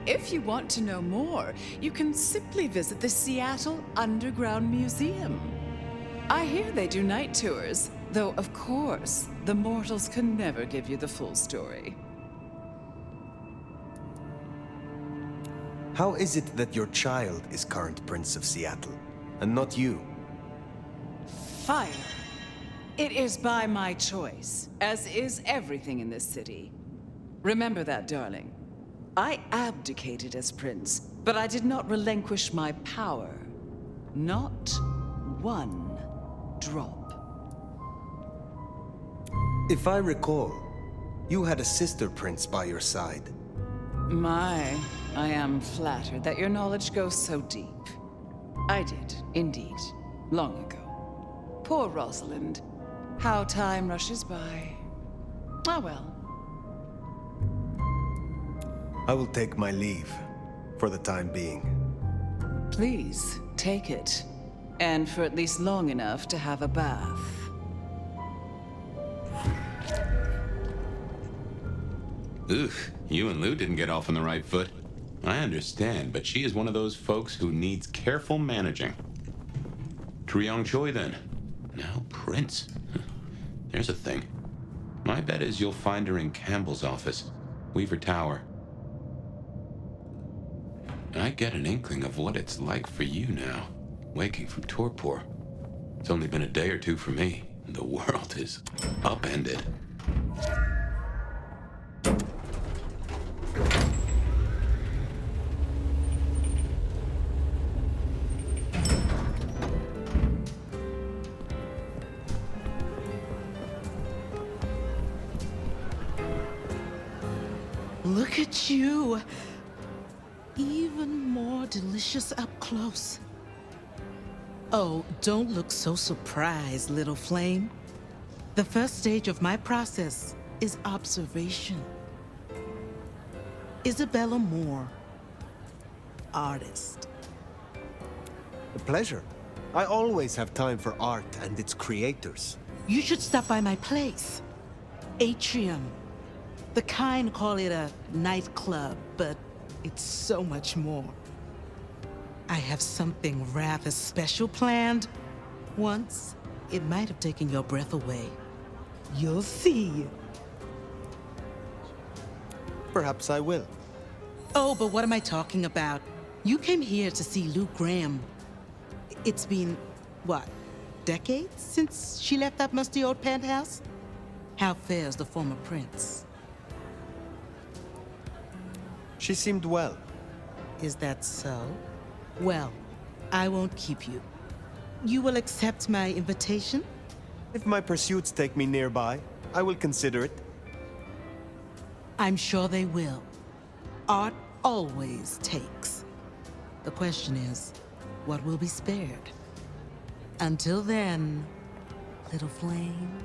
If you want to know more, you can simply visit the Seattle Underground Museum. I hear they do night tours, though of course, the mortals can never give you the full story. How is it that your child is current Prince of Seattle, and not you? Fire. It is by my choice, as is everything in this city. Remember that, darling. I abdicated as prince, but I did not relinquish my power. Not one drop. If I recall, you had a sister prince by your side. I am flattered that your knowledge goes so deep. I did, indeed, long ago. Poor Rosalind. How time rushes by. Ah, well. I will take my leave, for the time being. Please, take it. And for at least long enough to have a bath. Ugh, you and Lou didn't get off on the right foot. I understand, but she is one of those folks who needs careful managing. Treeong Choi, then. Now Prince. There's a thing. My bet is you'll find her in Campbell's office, Weaver Tower. I get an inkling of what it's like for you now, waking from torpor. It's only been a day or two for me. The world is upended. Look at you. Even more delicious up close. Oh, don't look so surprised, little flame. The first stage of my process is observation. Isabella Moore, artist. A pleasure. I always have time for art and its creators. You should stop by my place. Atrium. The kind call it a nightclub, but it's so much more. I have something rather special planned. Once, it might have taken your breath away. You'll see. Perhaps I will. Oh, but what am I talking about? You came here to see Lou Graham. It's been, what, decades since she left that musty old penthouse? How fares the former prince? She seemed well. Is that so? Well, I won't keep you. You will accept my invitation? If my pursuits take me nearby, I will consider it. I'm sure they will. Art always takes. The question is, what will be spared? Until then, little flame.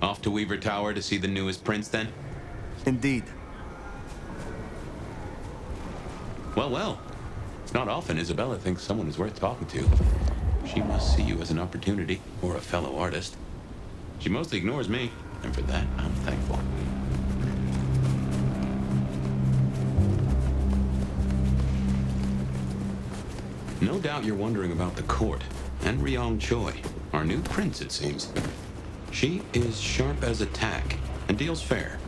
Off to Weaver Tower to see the newest prince, then? Indeed. Well, well. It's not often Isabella thinks someone is worth talking to. She must see you as an opportunity, or a fellow artist. She mostly ignores me, and for that, I'm thankful. No doubt you're wondering about the court, and Treeong Choi, our new prince, it seems. She is sharp as a tack, and deals fair.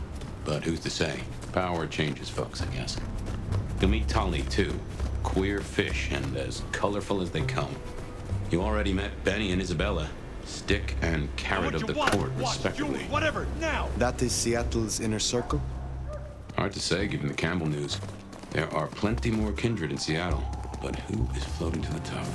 But who's to say? Power changes folks, I guess. You'll meet Tali, too. Queer fish, and as colorful as they come. You already met Benny and Isabella. Stick and carrot of the court, respectively. Whatever, now! That is Seattle's inner circle? Hard to say, given the Campbell news. There are plenty more kindred in Seattle, but who is floating to the top?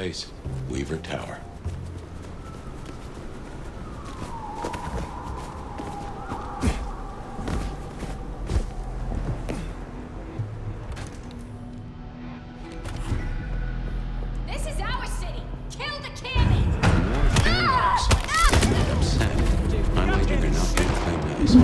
base, Weaver Tower. This is our city. Kill the cannon. Upset. I wager you're not going to claim these.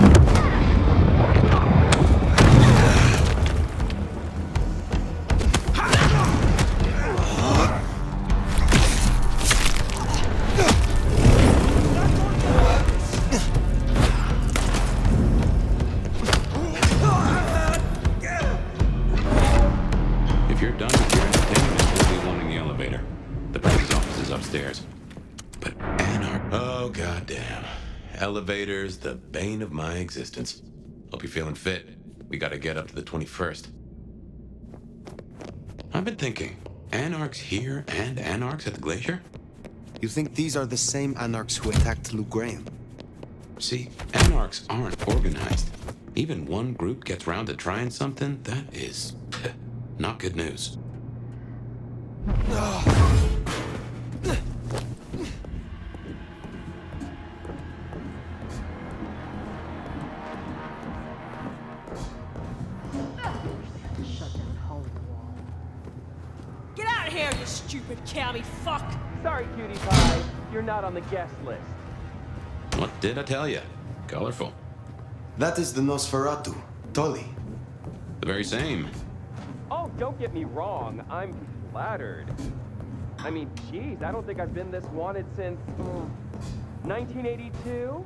If you're done with your entertainment, we'll be wanting the elevator. The prince's office is upstairs. But oh goddamn. Elevators, the bane of my existence. Hope you're feeling fit. We gotta get up to the 21st. I've been thinking, Anarchs here and Anarchs at the glacier? You think these are the same Anarchs who attacked Lou Graham? See, Anarchs aren't organized. Even one group gets round to trying something, that is not good news. Get out of here, you stupid cowie fuck! Sorry, cutie pie. You're not on the guest list. What did I tell you? Colorful. That is the Nosferatu, Tully. The very same. Oh, don't get me wrong. I'm flattered. I mean, geez, I don't think I've been this wanted since 1982.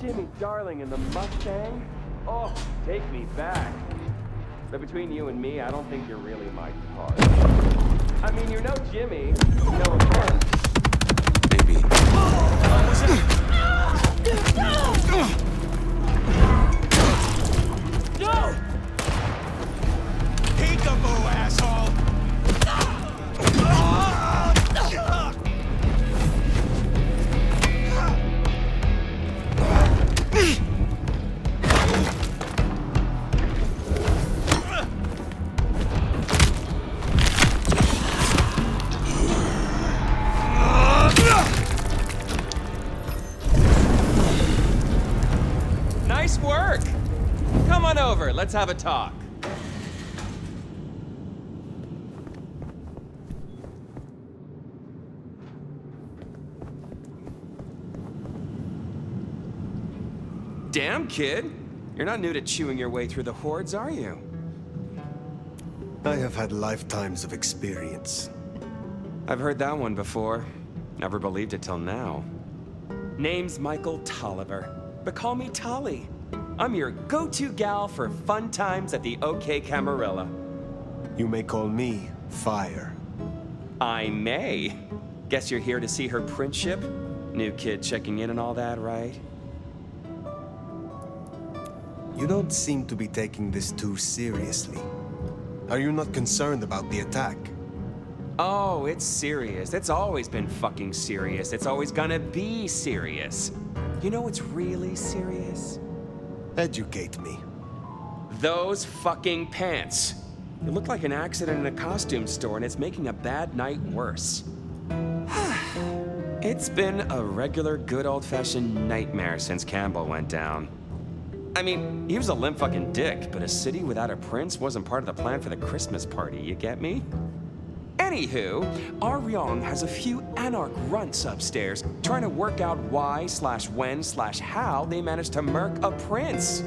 Jimmy Darling and the Mustang. Oh, take me back. But between you and me, I don't think you're really my part. I mean, you're no Jimmy. No offense. Maybe. No! Peekaboo, asshole! Nice work! Come on over, let's have a talk. Damn, kid. You're not new to chewing your way through the hordes, are you? I have had lifetimes of experience. I've heard that one before. Never believed it till now. Name's Michael Tolliver, but call me Tolly. I'm your go-to gal for fun times at the OK Camarilla. You may call me Fire. I may. Guess you're here to see her principship? New kid checking in and all that, right? You don't seem to be taking this too seriously. Are you not concerned about the attack? Oh, it's serious. It's always been fucking serious. It's always gonna be serious. You know what's really serious? Educate me. Those fucking pants. You look like an accident in a costume store and it's making a bad night worse. It's been a regular good old-fashioned nightmare since Campbell went down. I mean, he was a limp fucking dick, but a city without a prince wasn't part of the plan for the Christmas party, you get me? Anywho, Aryong has a few Anarch runts upstairs trying to work out why/when/how they managed to murk a prince.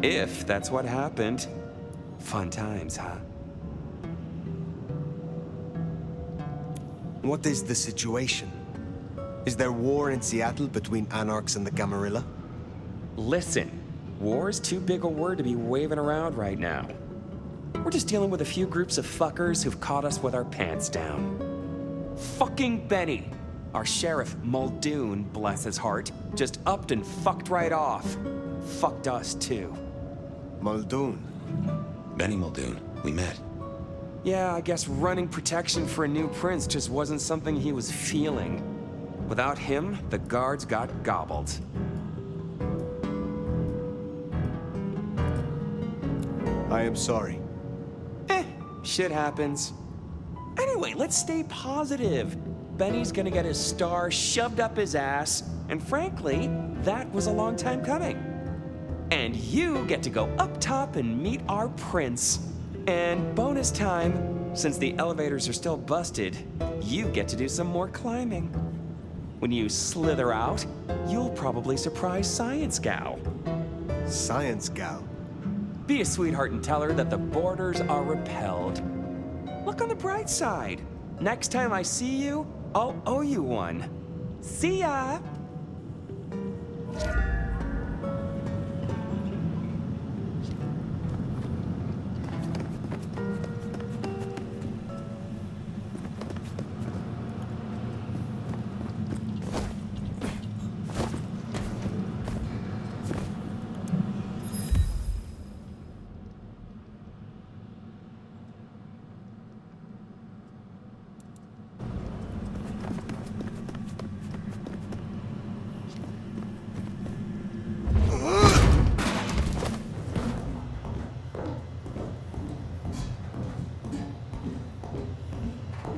If that's what happened. Fun times, huh? What is the situation? Is there war in Seattle between Anarchs and the Camarilla? Listen, war's too big a word to be waving around right now. We're just dealing with a few groups of fuckers who've caught us with our pants down. Fucking Benny, our sheriff Muldoon, bless his heart, just upped and fucked right off. Fucked us too. Muldoon? Benny Muldoon, we met. Yeah, I guess running protection for a new prince just wasn't something he was feeling. Without him, the guards got gobbled. I am sorry. Shit happens. Anyway, Totally, let's stay positive. Benny's gonna get his star shoved up his ass, and frankly, that was a long time coming. And you get to go up top and meet our prince. And bonus time, since the elevators are still busted, you get to do some more climbing. When you slither out, you'll probably surprise Science Gal. Science Gal? Be a sweetheart and tell her that the borders are repelled. Look on the bright side. Next time I see you, I'll owe you one. See ya!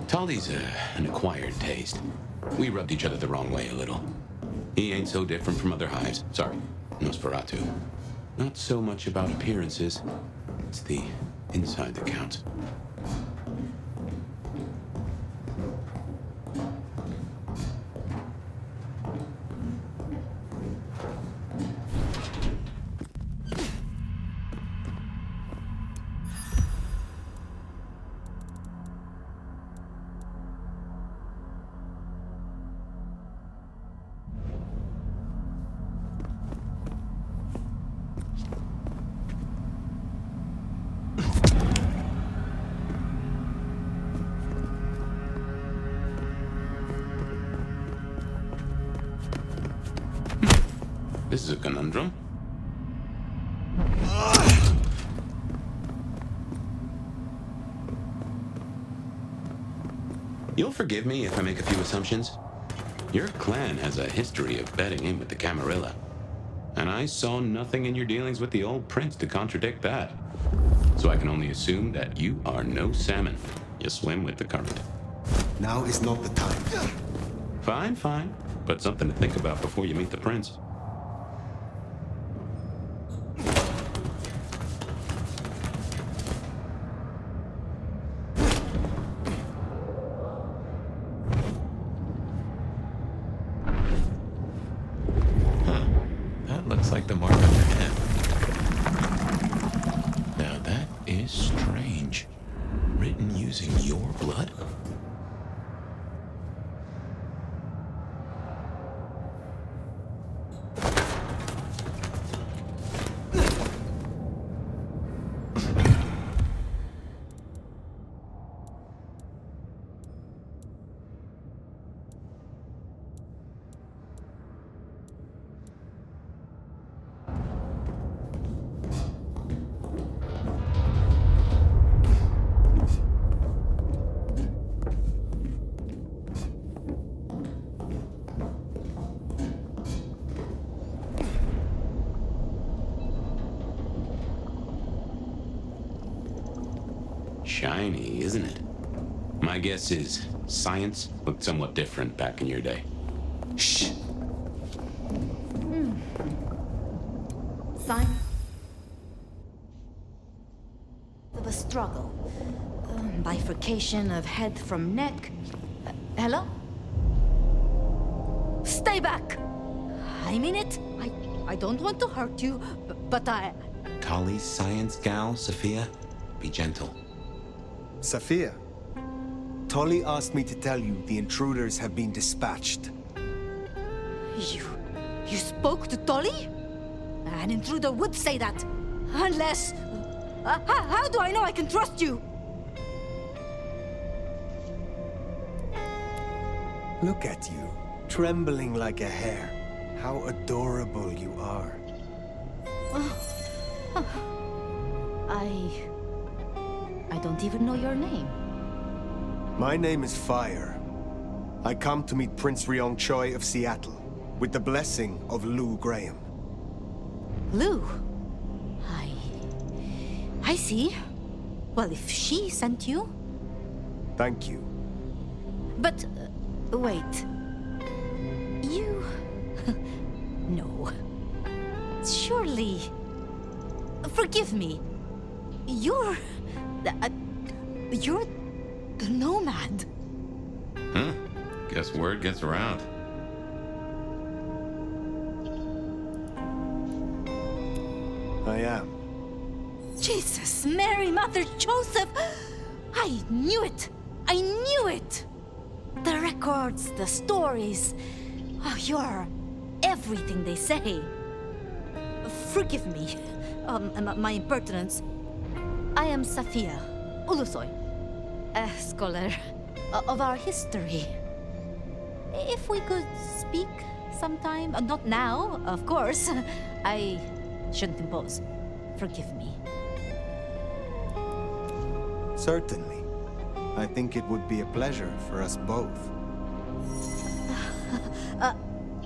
Tolly's an acquired taste. We rubbed each other the wrong way a little. He ain't so different from other hives. Sorry, Nosferatu. Not so much about appearances. It's the inside that counts. This is a conundrum. You'll forgive me if I make a few assumptions. Your clan has a history of betting in with the Camarilla. And I saw nothing in your dealings with the old prince to contradict that. So I can only assume that you are no salmon. You swim with the current. Now is not the time. Fine, fine. But something to think about before you meet the prince. Looks like the mark on your head. Now that is strange. Written using your blood? Shiny, isn't it? My guess is science looked somewhat different back in your day. Shh. Sign of a struggle. Bifurcation of head from neck. Hello? Stay back! I mean it. I don't want to hurt you, but I... Tolly's Science Gal, Sophia? Be gentle. Sophia, Tolly asked me to tell you the intruders have been dispatched. You spoke to Tolly? An intruder would say that. Unless... how do I know I can trust you? Look at you, trembling like a hare. How adorable you are. I don't even know your name. My name is Fire. I come to meet Prince Ryong Choi of Seattle, with the blessing of Lou Graham. Lou? I see. Well, if she sent you... Thank you. But, wait. You... No. Surely... Forgive me. You're the nomad. Huh? Guess word gets around. I am. Jesus, Mary, Mother, Joseph! I knew it! I knew it! The records, the stories. Oh, you're everything they say. Forgive me, my impertinence. I am Safia Ulusoy, a scholar of our history. If we could speak sometime, not now, of course. I shouldn't impose. Forgive me. Certainly. I think it would be a pleasure for us both.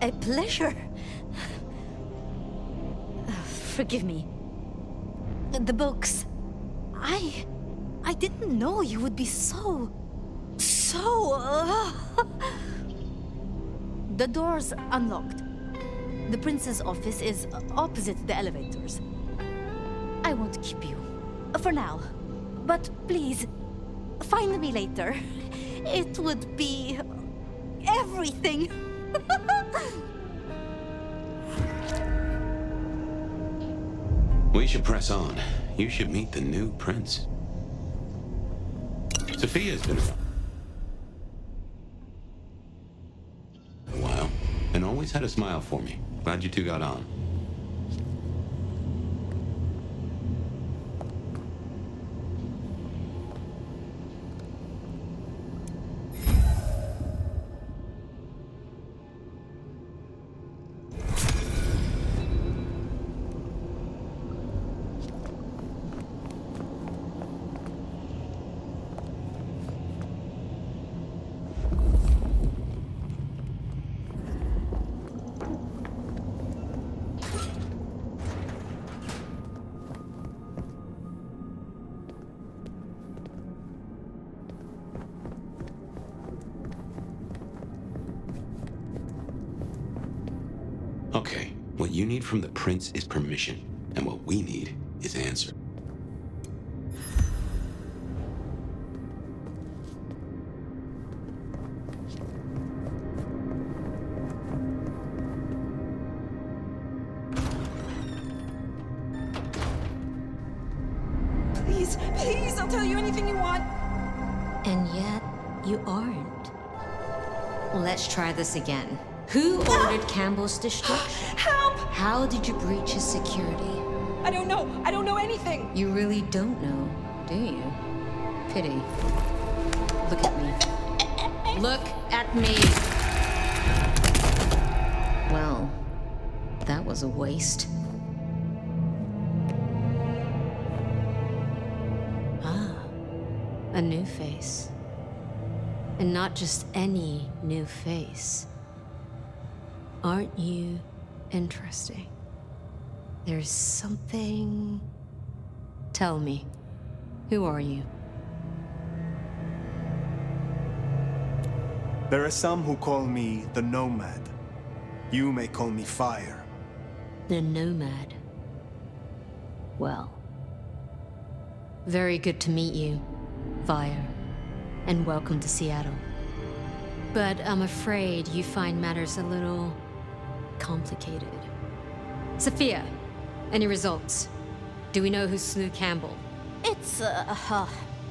A pleasure? Forgive me. The books. I didn't know you would be so... The door's unlocked. The prince's office is opposite the elevators. I won't keep you. For now. But please, find me later. It would be... everything. We should press on. You should meet the new prince. Sophia's been around a while, and always had a smile for me. Glad you two got on. Okay, what you need from the prince is permission, and what we need is answer. Please, please, I'll tell you anything you want. And yet, you aren't. Let's try this again. Who ordered Campbell's destruction? Help! How did you breach his security? I don't know. I don't know anything. You really don't know, do you? Pity. Look at me. Look at me! Well, that was a waste. Ah, a new face. And not just any new face. Aren't you interesting? There's something... Tell me, who are you? There are some who call me the Nomad. You may call me Fire. The Nomad. Well, very good to meet you, Fire, and welcome to Seattle. But I'm afraid you find matters a little complicated. Sophia, any results? Do we know who slew Campbell? It's,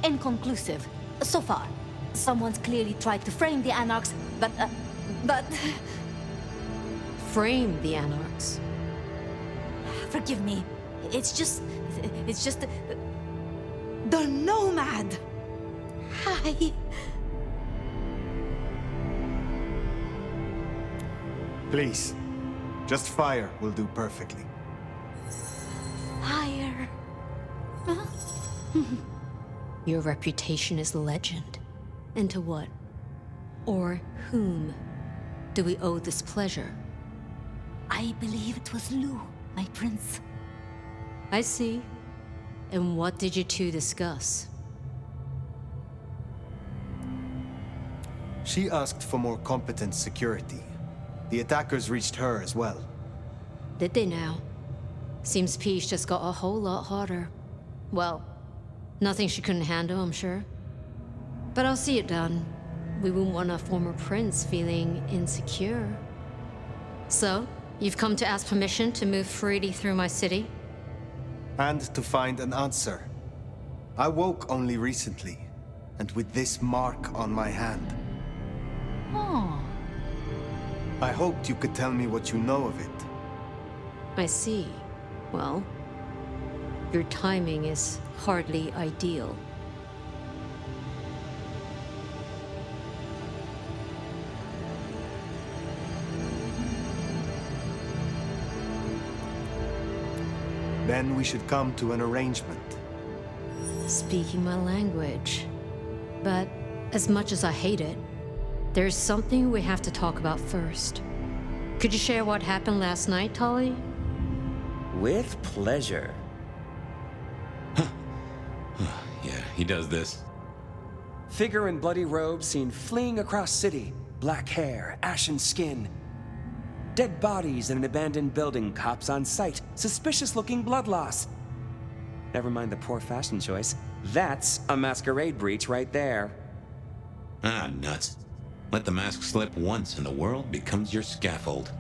inconclusive. So far. Someone's clearly tried to frame the Anarchs, but... Frame the Anarchs? Forgive me. It's just... The Nomad! Hi. Please. Just Fire will do perfectly. Fire. Your reputation is legend. And to what? Or whom do we owe this pleasure? I believe it was Lou, my prince. I see. And what did you two discuss? She asked for more competent security. The attackers reached her as well. Did they now? Seems peace just got a whole lot harder. Well, nothing she couldn't handle, I'm sure. But I'll see it done. We wouldn't want a former prince feeling insecure. So, you've come to ask permission to move freely through my city? And to find an answer. I woke only recently, and with this mark on my hand. Oh. I hoped you could tell me what you know of it. I see. Well, your timing is hardly ideal. Then we should come to an arrangement. Speaking my language. But as much as I hate it, there's something we have to talk about first. Could you share what happened last night, Tolly? With pleasure. Yeah, he does this. Figure in bloody robes seen fleeing across city. Black hair, ashen skin. Dead bodies in an abandoned building, cops on site. Suspicious-looking blood loss. Never mind the poor fashion choice. That's a masquerade breach right there. Ah, nuts. Let the mask slip once and the world becomes your scaffold.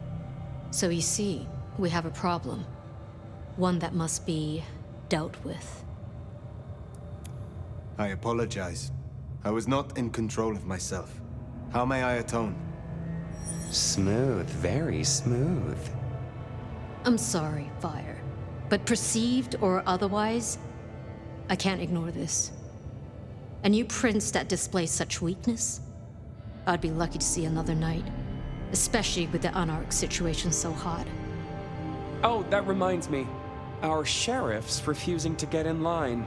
So you see, we have a problem. One that must be dealt with. I apologize. I was not in control of myself. How may I atone? Smooth, very smooth. I'm sorry, Fire. But perceived or otherwise, I can't ignore this. A new prince that displays such weakness? I'd be lucky to see another night. Especially with the Anarch situation so hot. Oh, that reminds me. Our sheriff's refusing to get in line.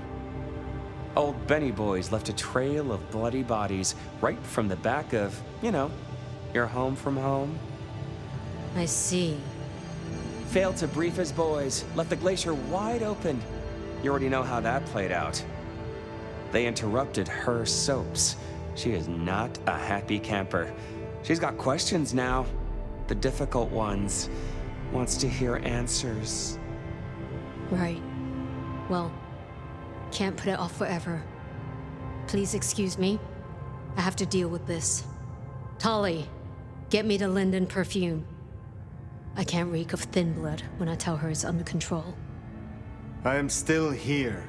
Old Benny Boys left a trail of bloody bodies right from the back of, you know, your home from home. I see. Failed to brief his boys, left the glacier wide open. You already know how that played out. They interrupted her soaps. She is not a happy camper. She's got questions now. The difficult ones. Wants to hear answers. Right. Well, can't put it off forever. Please excuse me. I have to deal with this. Tolly, get me the linden perfume. I can't reek of thin blood when I tell her it's under control. I am still here.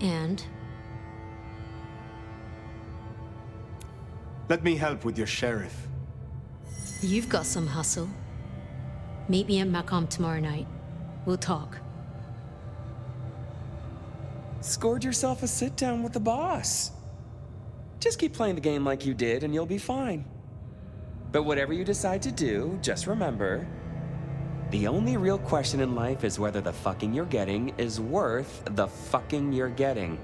And? Let me help with your sheriff. You've got some hustle. Meet me at Macomb tomorrow night. We'll talk. Scored yourself a sit-down with the boss. Just keep playing the game like you did and you'll be fine. But whatever you decide to do, just remember, the only real question in life is whether the fucking you're getting is worth the fucking you're getting.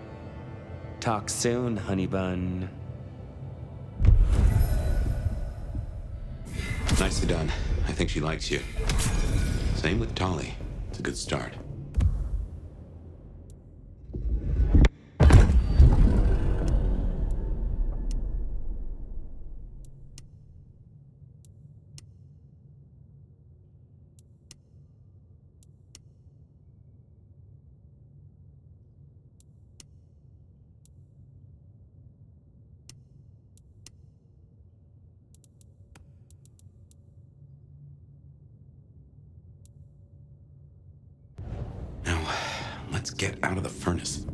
Talk soon, honey bun. Nicely done. I think she likes you. Same with Tolly. It's a good start. Let's get out of the furnace.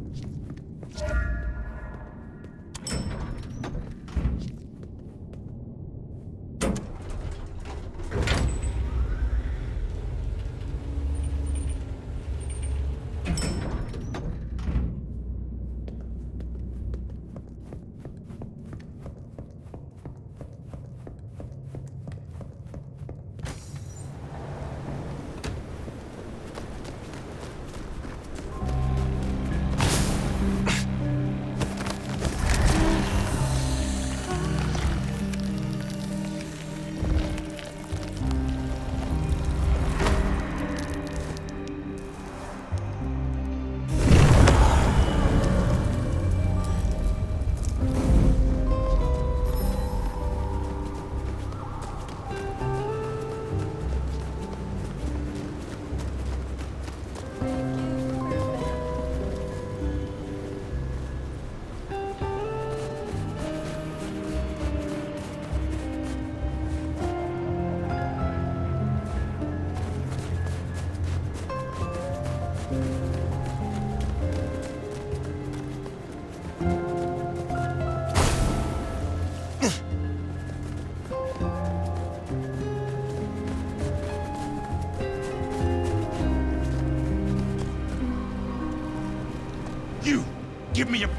You! Give me a...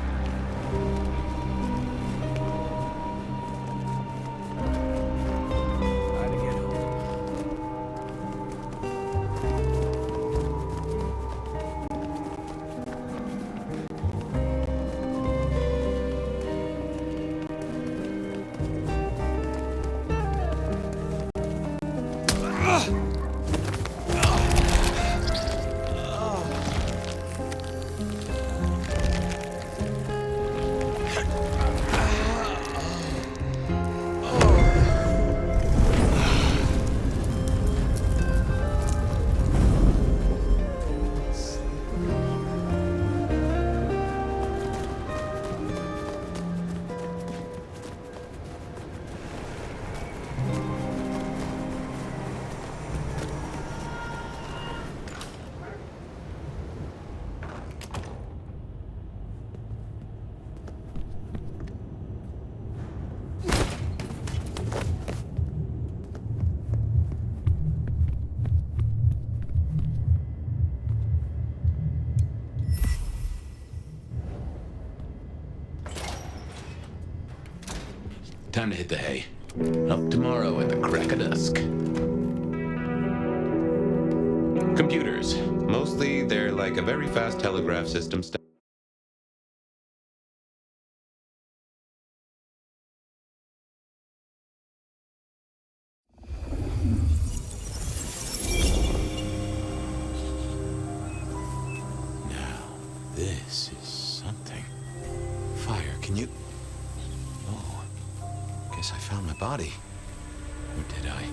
Time to hit the hay. Up tomorrow at the crack of dusk. Computers. Mostly, they're like a very fast telegraph system. Now, this is something. Fire, can you... I found my body. Or did I?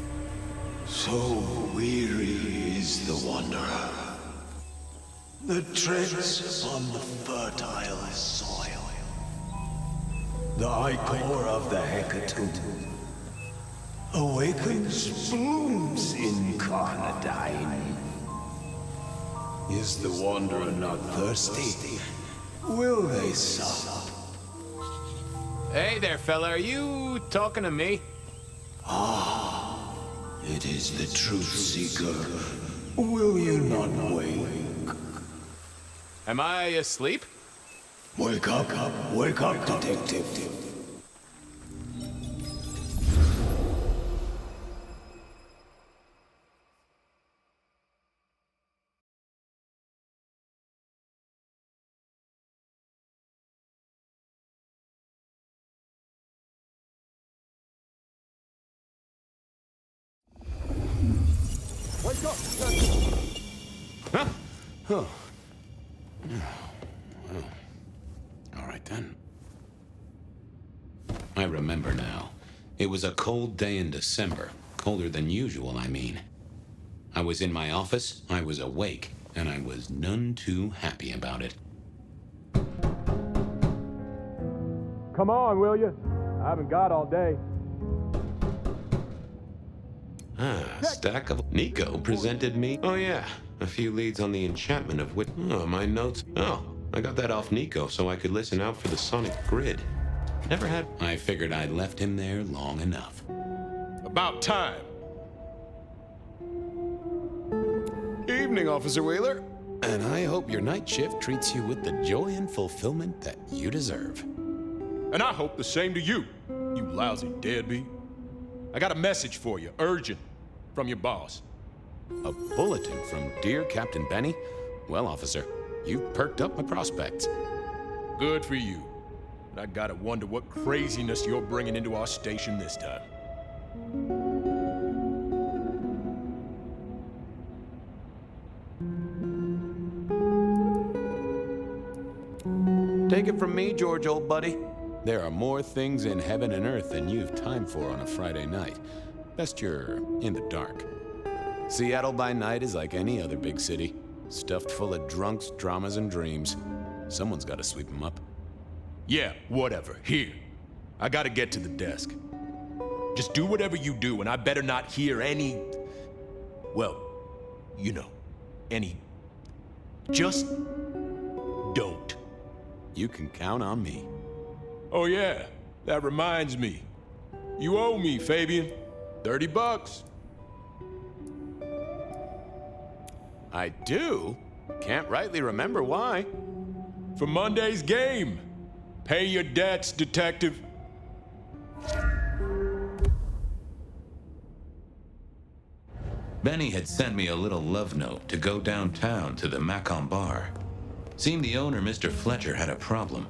So weary is the wanderer that treads upon the fertile soil. The ichor of the hecatomb awakens blooms incarnadine. Is the wanderer not thirsty? Will they sup? Hey there, fella. Are you talking to me? Ah, it is the truth seeker. Will you not wake? Am I asleep? Wake up, detective. Wake up! Huh? Oh. Well, all right then. I remember now. It was a cold day in December. Colder than usual, I mean. I was in my office, I was awake, and I was none too happy about it. Come on, will you? I haven't got all day. Stack of... Nico presented me... Oh yeah, a few leads on the enchantment of wit... Oh, my notes... Oh, I got that off Nico so I could listen out for the sonic grid. Never had... I figured I'd left him there long enough. About time. Evening, Officer Wheeler. And I hope your night shift treats you with the joy and fulfillment that you deserve. And I hope the same to you, you lousy deadbeat. I got a message for you, urgent, from your boss. A bulletin from dear Captain Benny? Well, officer, you've perked up my prospects. Good for you. But I gotta wonder what craziness you're bringing into our station this time. Take it from me, George, old buddy. There are more things in heaven and earth than you've time for on a Friday night. Best you're in the dark. Seattle by night is like any other big city. Stuffed full of drunks, dramas, and dreams. Someone's gotta sweep them up. Yeah, whatever. Here. I gotta get to the desk. Just do whatever you do, and I better not hear any... Well, you know, any Just don't. You can count on me. Oh yeah, that reminds me. You owe me, Fabian. $30. I do? Can't rightly remember why. For Monday's game. Pay your debts, detective. Benny had sent me a little love note to go downtown to the Macon bar. Seemed the owner, Mr. Fletcher, had a problem.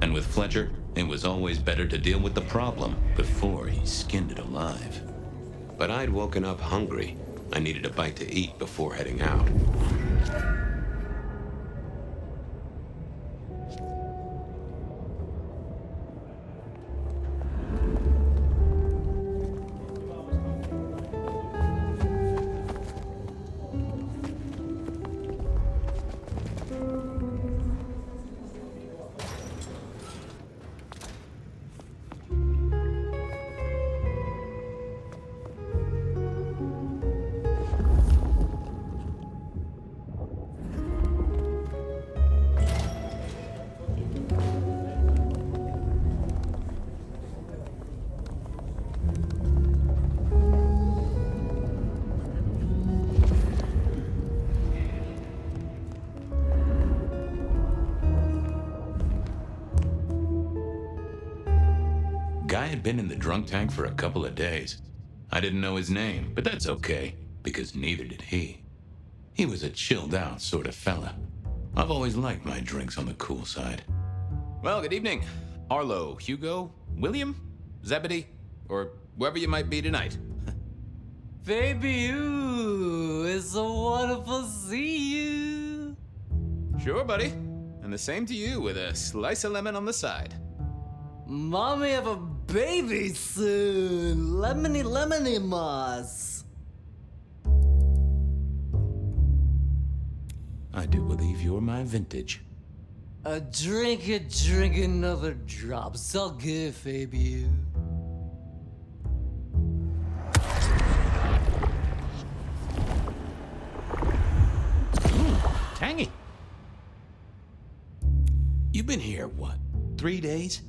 And with Fletcher, it was always better to deal with the problem before he skinned it alive. But I'd woken up hungry. I needed a bite to eat before heading out. Guy had been in the drunk tank for a couple of days. I didn't know his name, but that's okay, because neither did he. He was a chilled out sort of fella. I've always liked my drinks on the cool side. Well, good evening. Arlo, Hugo, William, Zebedee, or whoever you might be tonight. Baby, ooh, it's so wonderful to see you. Sure, buddy. And the same to you with a slice of lemon on the side. Mommy have a baby soon. Lemony, lemony moss. I do believe you're my vintage. Drink another drop. It's all good, baby. Tangy. You've been here, what, 3 days?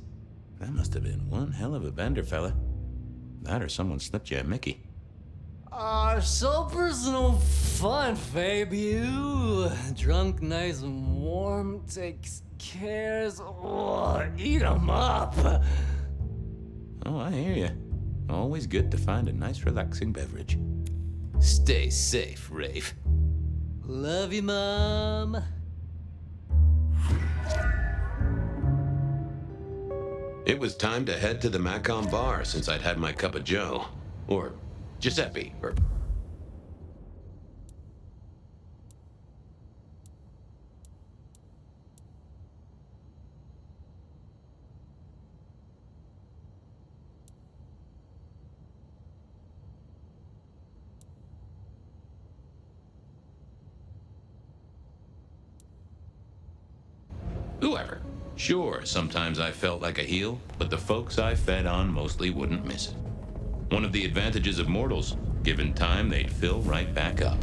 That must have been one hell of a bender, fella. That or someone slipped you a Mickey. So personal fun, baby. Drunk, nice and warm, takes cares. Oh, eat 'em up. Oh, I hear you. Always good to find a nice, relaxing beverage. Stay safe, Rafe. Love you, Mom. It was time to head to the Macon bar since I'd had my cup of Joe. Or Giuseppe, or... Whoever. Sure, sometimes I felt like a heel, but the folks I fed on mostly wouldn't miss it. One of the advantages of mortals, given time, they'd fill right back up.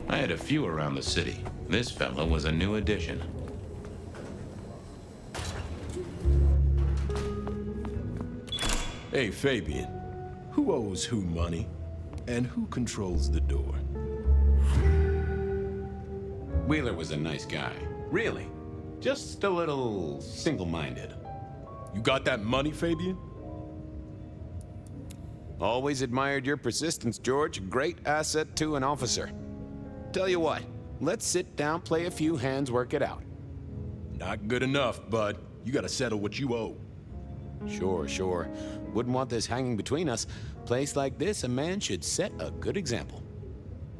I had a few around the city. This fella was a new addition. Hey, Fabian. Who owes who money? And who controls the door? Wheeler was a nice guy. Really. Just a little single-minded. You got that money, Fabian? Always admired your persistence, George. Great asset to an officer. Tell you what, let's sit down, play a few hands, work it out. Not good enough, bud. You gotta settle what you owe. Sure. Wouldn't want this hanging between us. Place like this, a man should set a good example.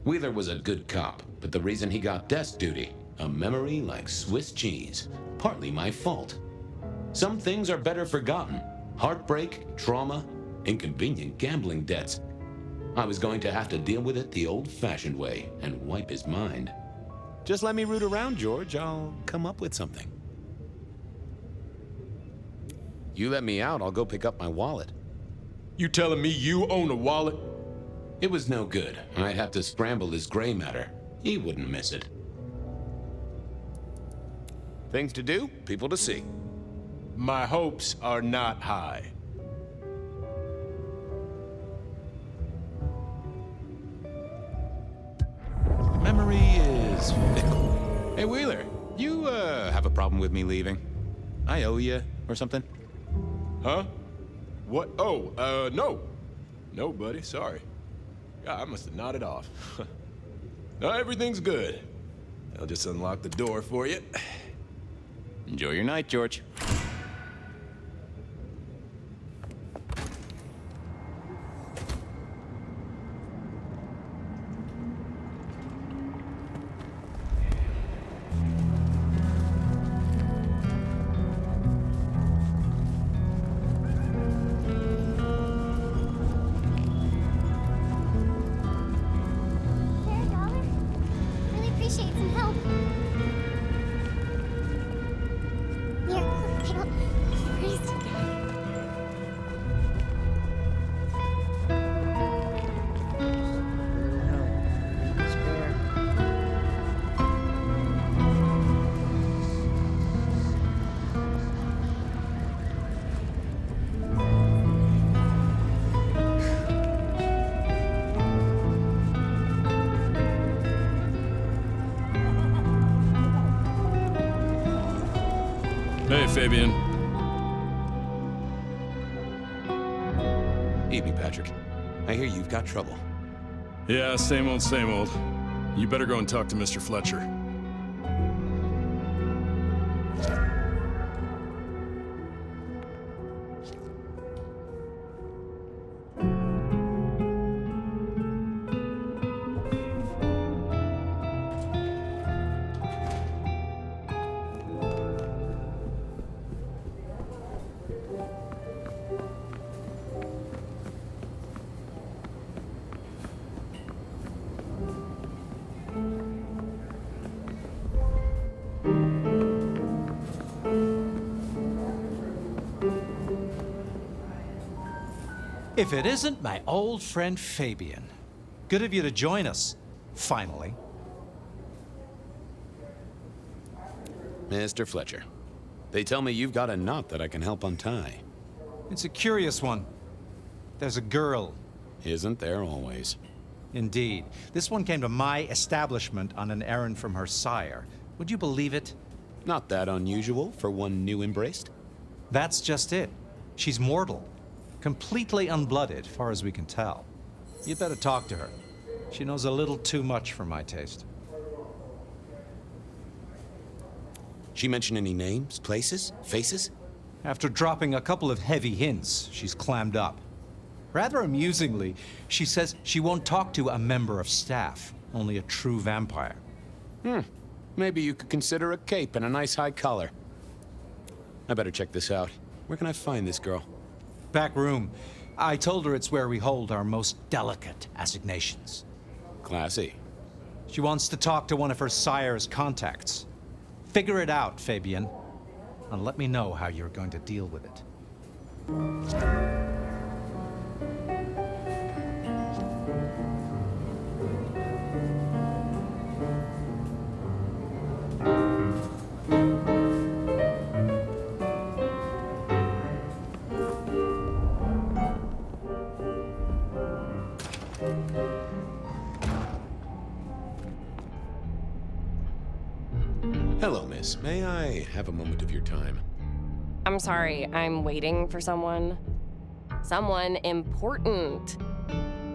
Wheeler was a good cop, but the reason he got desk duty, a memory like Swiss cheese. Partly my fault. Some things are better forgotten. Heartbreak, trauma, inconvenient gambling debts. I was going to have to deal with it the old-fashioned way and wipe his mind. Just let me root around, George. I'll come up with something. You let me out, I'll go pick up my wallet. You telling me you own a wallet? It was no good. I'd have to scramble his gray matter. He wouldn't miss it. Things to do, people to see. My hopes are not high. Memory is fickle. Hey, Wheeler, you, have a problem with me leaving? I owe you or something? Huh? What? Oh, no. No, buddy, sorry. God, I must have nodded off. No, everything's good. I'll just unlock the door for you. Enjoy your night, George. Hey, Fabian. Evening, Patrick. I hear you've got trouble. Yeah, same old, same old. You better go and talk to Mr. Fletcher. If it isn't my old friend Fabian. Good of you to join us, finally. Mr. Fletcher, they tell me you've got a knot that I can help untie. It's a curious one. There's a girl. Isn't there always? Indeed. This one came to my establishment on an errand from her sire. Would you believe it? Not that unusual for one new embraced. That's just it. She's mortal. Completely unblooded, far as we can tell. You'd better talk to her. She knows a little too much for my taste. She mention any names, places, faces? After dropping a couple of heavy hints, she's clammed up. Rather amusingly, she says she won't talk to a member of staff, only a true vampire. Maybe you could consider a cape and a nice high collar. I better check this out. Where can I find this girl? Back room. I told her it's where we hold our most delicate assignations. Classy. She wants to talk to one of her sire's contacts. Figure it out, Fabian, and let me know how you're going to deal with it. Hello, miss. May I have a moment of your time? I'm sorry, I'm waiting for someone. Someone important.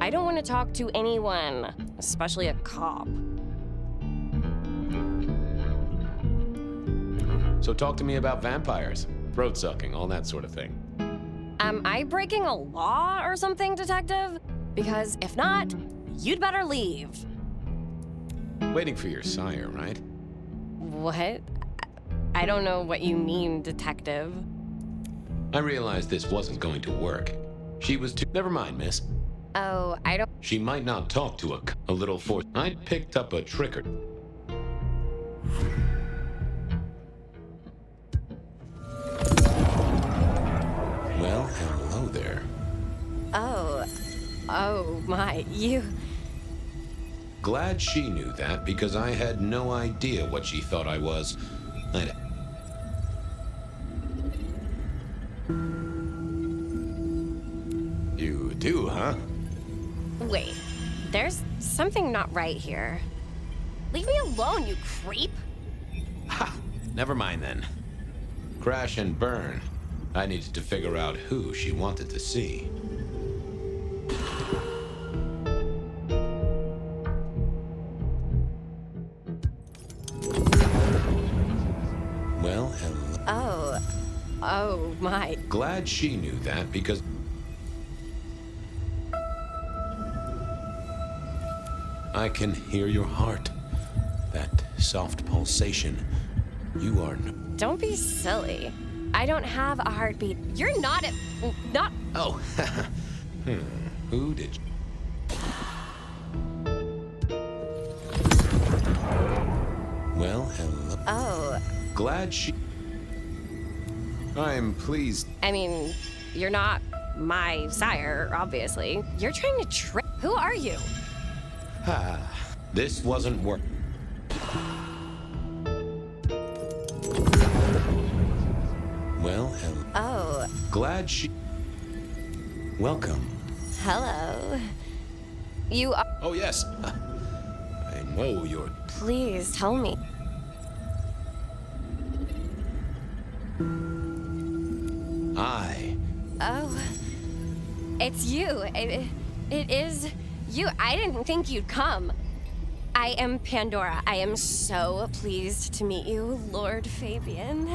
I don't want to talk to anyone, especially a cop. So talk to me about vampires, throat sucking, all that sort of thing. Am I breaking a law or something, detective? Because if not, you'd better leave. Waiting for your sire, right? What? I don't know what you mean, detective. I realized this wasn't going to work. She was too... Never mind, miss. Oh, I don't... She might not talk to a little force. I picked up a trick or... Well, hello there. Oh my, you... Glad she knew that, because I had no idea what she thought I was. do, huh? Wait, there's something not right here. Leave me alone, you creep! Ha! Never mind then. Crash and burn. I needed to figure out who she wanted to see. Well, hello. Oh my. Glad she knew that because... I can hear your heart. That soft pulsation. You are... Don't be silly. I don't have a heartbeat. You're not not... Oh. Who did you... Well, hello. Oh. Glad she... I'm pleased. I mean, you're not my sire, obviously. You're trying to trick... Who are you? This wasn't work. Well, hello. Oh. Glad she... Welcome. Hello. You are... Oh, yes. I know you're... Please, tell me. Oh. It's you. It is you. I didn't think you'd come. I am Pandora. I am so pleased to meet you, Lord Fabian.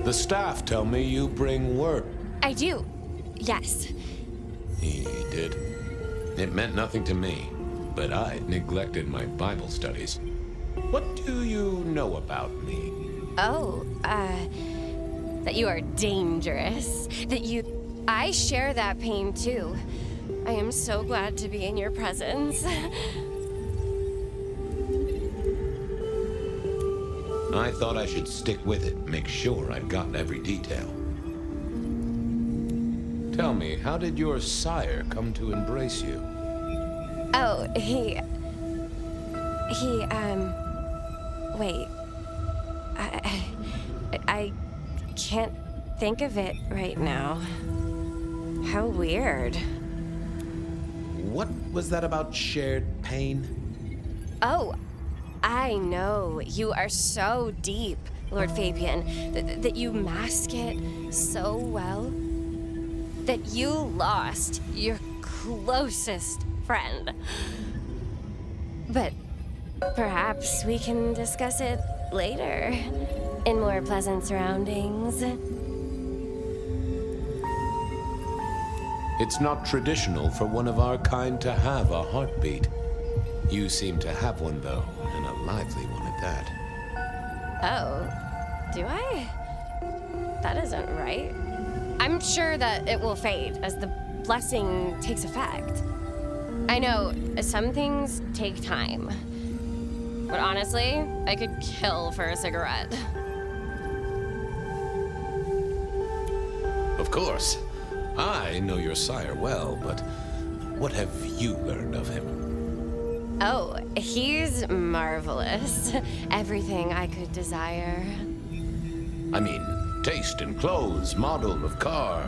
The staff tell me you bring word. I do. Yes. He did. It meant nothing to me, but I neglected my Bible studies. What do you know about me? Oh, that you are dangerous. I share that pain too. I am so glad to be in your presence. I thought I should stick with it, make sure I've got every detail. Tell me, how did your sire come to embrace you? Oh, wait. I can't think of it right now. How weird. What was that about shared pain? Oh, I know. You are so deep, Lord Fabian, that you mask it so well. That you lost your closest friend. But perhaps we can discuss it later, in more pleasant surroundings. It's not traditional for one of our kind to have a heartbeat. You seem to have one, though, and a lively one at that. Oh, do I? That isn't right. I'm sure that it will fade as the blessing takes effect. I know some things take time, but honestly, I could kill for a cigarette. Of course. I know your sire well, but what have you learned of him? Oh, he's marvelous. Everything I could desire. I mean, taste in clothes, model of car.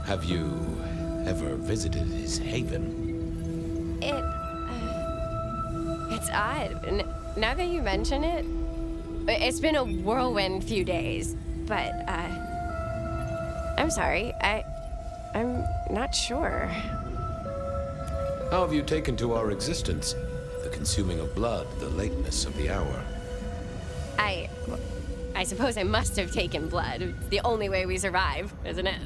Have you ever visited his haven? It's odd. Now that you mention it, it's been a whirlwind few days, but, I'm sorry, I'm not sure. How have you taken to our existence? The consuming of blood, the lateness of the hour. I suppose I must have taken blood. It's the only way we survive, isn't it?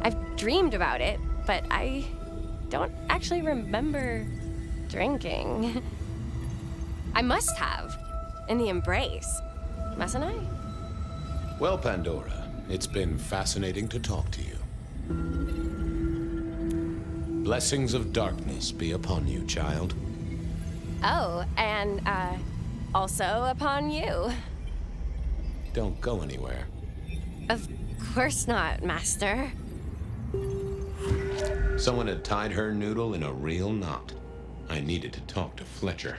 I've dreamed about it, but I don't actually remember drinking. I must have, in the embrace, mustn't I? Well, Pandora, it's been fascinating to talk to you. Blessings of darkness be upon you, child. Oh, and, also upon you. Don't go anywhere. Of course not, Master. Someone had tied her noodle in a real knot. I needed to talk to Fletcher.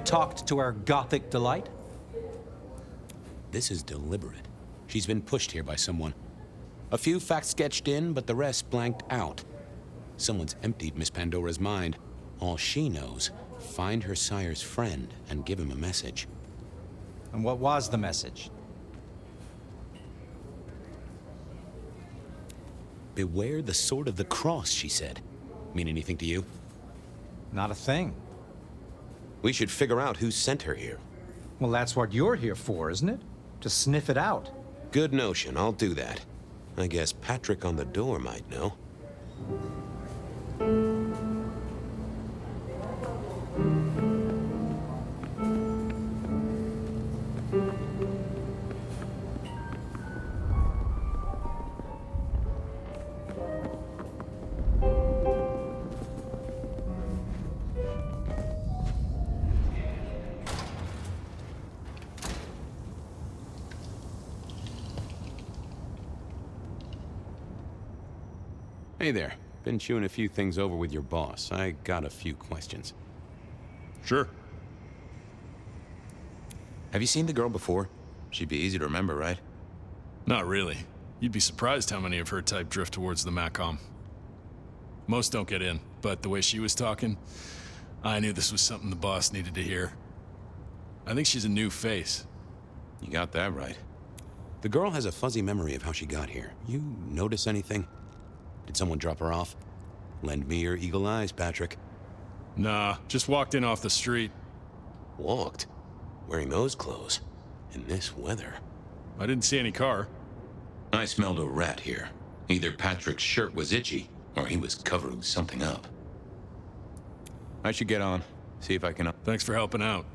talked to our gothic delight? This is deliberate. She's been pushed here by someone. A few facts sketched in, but the rest blanked out. Someone's emptied Miss Pandora's mind. All she knows, find her sire's friend and give him a message. And what was the message? Beware the sword of the cross, she said. Mean anything to you? Not a thing. We should figure out who sent her here. Well, that's what you're here for, isn't it? To sniff it out. Good notion, I'll do that. I guess Patrick on the door might know. Hey there. Been chewing a few things over with your boss. I got a few questions. Sure. Have you seen the girl before? She'd be easy to remember, right? Not really. You'd be surprised how many of her type drift towards the Macom. Most don't get in, but the way she was talking, I knew this was something the boss needed to hear. I think she's a new face. You got that right. The girl has a fuzzy memory of how she got here. You notice anything? Did someone drop her off? Lend me your eagle eyes, Patrick. Nah, just walked in off the street. Walked? Wearing those clothes? In this weather? I didn't see any car. I smelled a rat here. Either Patrick's shirt was itchy, or he was covering something up. I should get on. See if I can... Thanks for helping out.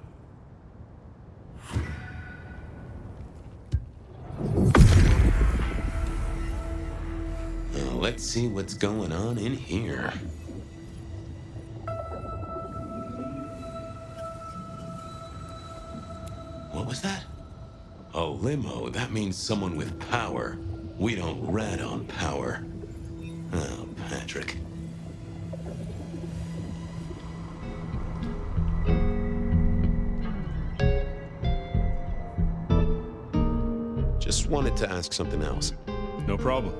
Let's see what's going on in here. What was that? A limo. That means someone with power. We don't rat on power. Oh, Patrick. Just wanted to ask something else. No problem.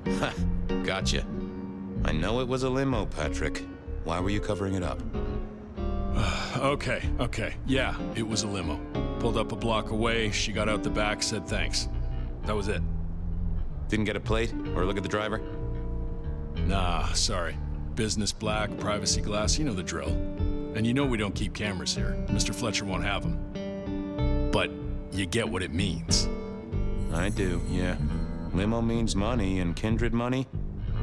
Ha! Gotcha. I know it was a limo, Patrick. Why were you covering it up? Okay. Yeah, it was a limo. Pulled up a block away, she got out the back, said thanks. That was it. Didn't get a plate or look at the driver? Nah, sorry. Business black, privacy glass, you know the drill. And you know we don't keep cameras here. Mr. Fletcher won't have them. But you get what it means. I do, yeah. Limo means money, and kindred money?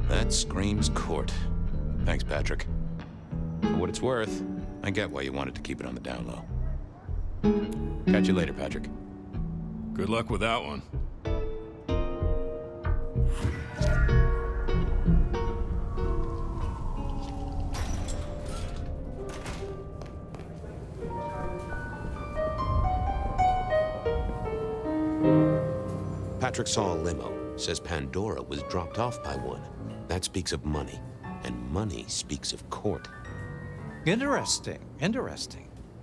That screams court. Thanks, Patrick. For what it's worth, I get why you wanted to keep it on the down low. Catch you later, Patrick. Good luck with that one. Patrick saw a limo. Says Pandora was dropped off by one. That speaks of money. And money speaks of court. Interesting.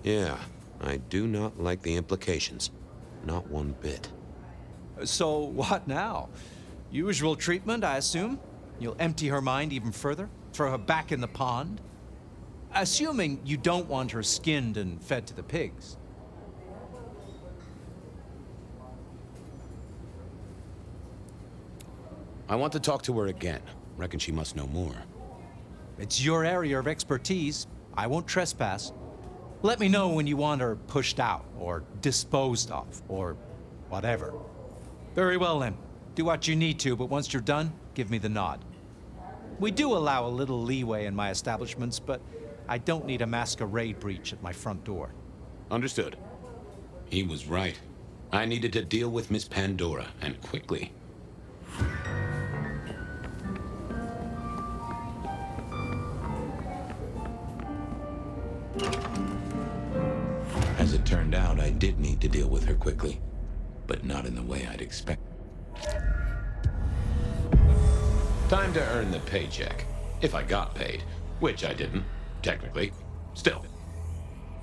Yeah, I do not like the implications. Not one bit. So what now? Usual treatment, I assume? You'll empty her mind even further? Throw her back in the pond? Assuming you don't want her skinned and fed to the pigs. I want to talk to her again. Reckon she must know more. It's your area of expertise. I won't trespass. Let me know when you want her pushed out, or disposed of, or whatever. Very well then. Do what you need to, but once you're done, give me the nod. We do allow a little leeway in my establishments, but I don't need a masquerade breach at my front door. Understood. He was right. I needed to deal with Miss Pandora, and quickly. As it turned out, I did need to deal with her quickly, but not in the way I'd expect. Time to earn the paycheck. If I got paid, which I didn't, technically. Still.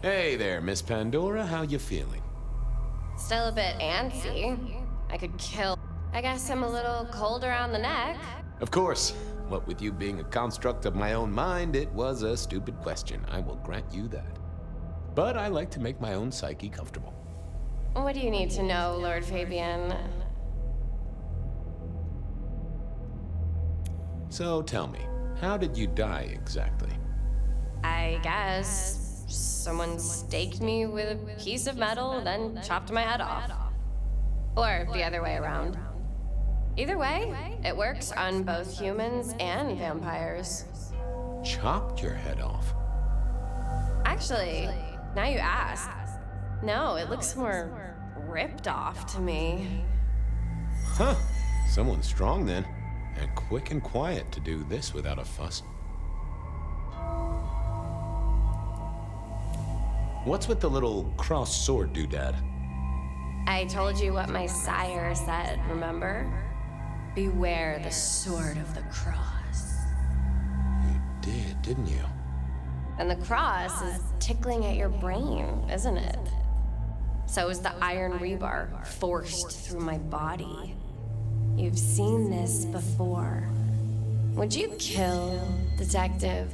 Hey there, Miss Pandora, how you feeling? Still a bit antsy. I could kill. I guess I'm a little cold around the neck. Of course. What with you being a construct of my own mind, it was a stupid question. I will grant you that. But I like to make my own psyche comfortable. What do you need to know, Lord Fabian? So tell me, how did you die exactly? I guess someone staked me with a piece of metal, then chopped my head off. Or the other way around. Either way, it works on both humans and vampires. Chopped your head off? Actually, now you ask. No, it looks more ripped off to me. Huh. Someone's strong then. And quick and quiet to do this without a fuss. What's with the little crossed sword doodad? I told you what my sire said, remember? Beware the sword of the cross. You did, didn't you? And the cross is tickling at your brain, isn't it? So is the iron rebar forced through my body. You've seen this before. Would you kill, detective,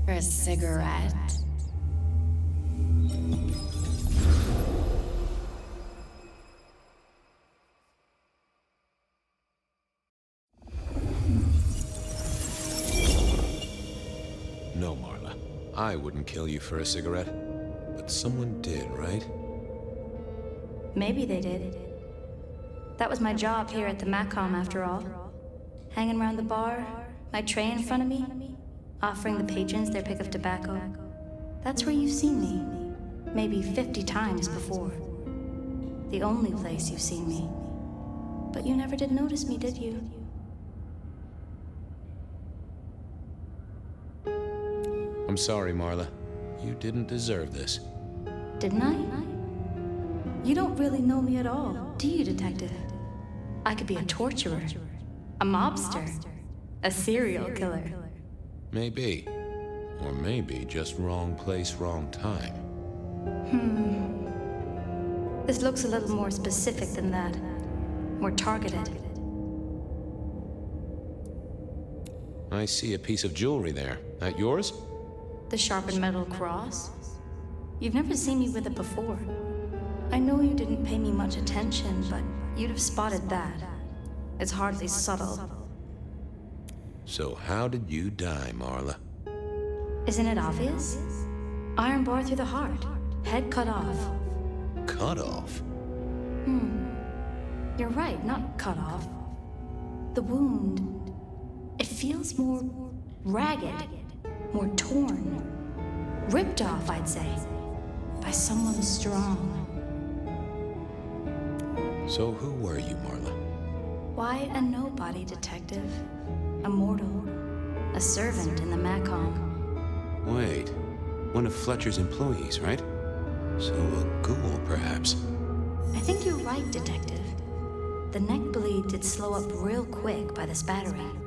for a cigarette? No, Marla. I wouldn't kill you for a cigarette. But someone did, right? Maybe they did. That was my job here at the Macom, after all. Hanging around the bar, my tray in front of me, offering the patrons their pick of tobacco. That's where you've seen me. Maybe 50 times before. The only place you've seen me. But you never did notice me, did you? I'm sorry, Marla. You didn't deserve this. Didn't I? You don't really know me at all, do you, detective? I could be a torturer, a mobster, a serial killer. Maybe. Or maybe just wrong place, wrong time. This looks a little more specific than that. More targeted. I see a piece of jewelry there. That yours? The sharpened metal cross? You've never seen me with it before. I know you didn't pay me much attention, but you'd have spotted that. It's hardly subtle. So how did you die, Marla? Isn't it obvious? Iron bar through the heart. Head cut off. Cut off? You're right, not cut off. The wound, it feels more ragged, more torn. Ripped off, I'd say. By someone strong. So who were you, Marla? Why a nobody, detective. A mortal. A servant in the Macom. Wait. One of Fletcher's employees, right? So a ghoul, perhaps. I think you're right, detective. The neck bleed did slow up real quick by the spattering.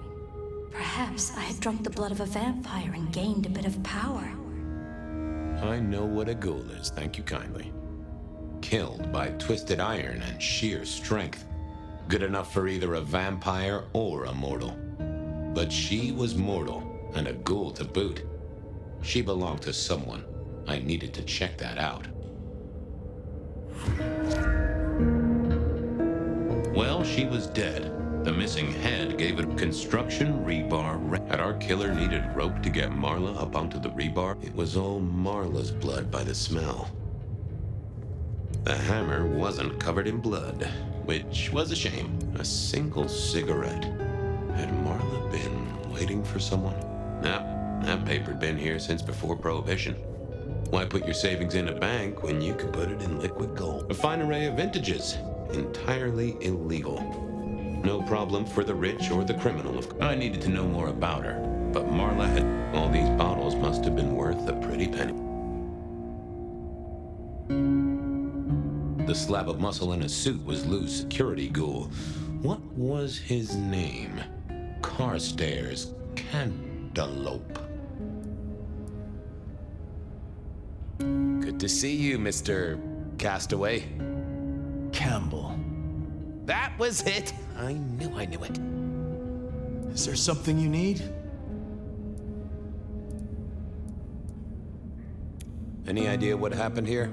Perhaps I had drunk the blood of a vampire and gained a bit of power. I know what a ghoul is, thank you kindly. Killed by twisted iron and sheer strength. Good enough for either a vampire or a mortal. But she was mortal, and a ghoul to boot. She belonged to someone. I needed to check that out. Well, she was dead. The missing head gave it construction rebar. Had our killer needed rope to get Marla up onto the rebar? It was all Marla's blood by the smell. The hammer wasn't covered in blood, which was a shame. A single cigarette. Had Marla been waiting for someone? Nah, that paper'd been here since before Prohibition. Why put your savings in a bank when you could put it in liquid gold? A fine array of vintages. Entirely illegal. No problem for the rich or the criminal. I needed to know more about her, but Marla had... All these bottles must have been worth a pretty penny. The slab of muscle in his suit was Lou's security ghoul. What was his name? Carstairs. cantaloupe. Good to see you, Mr. Castaway. Campbell. That was it! I knew it. Is there something you need? Any idea what happened here?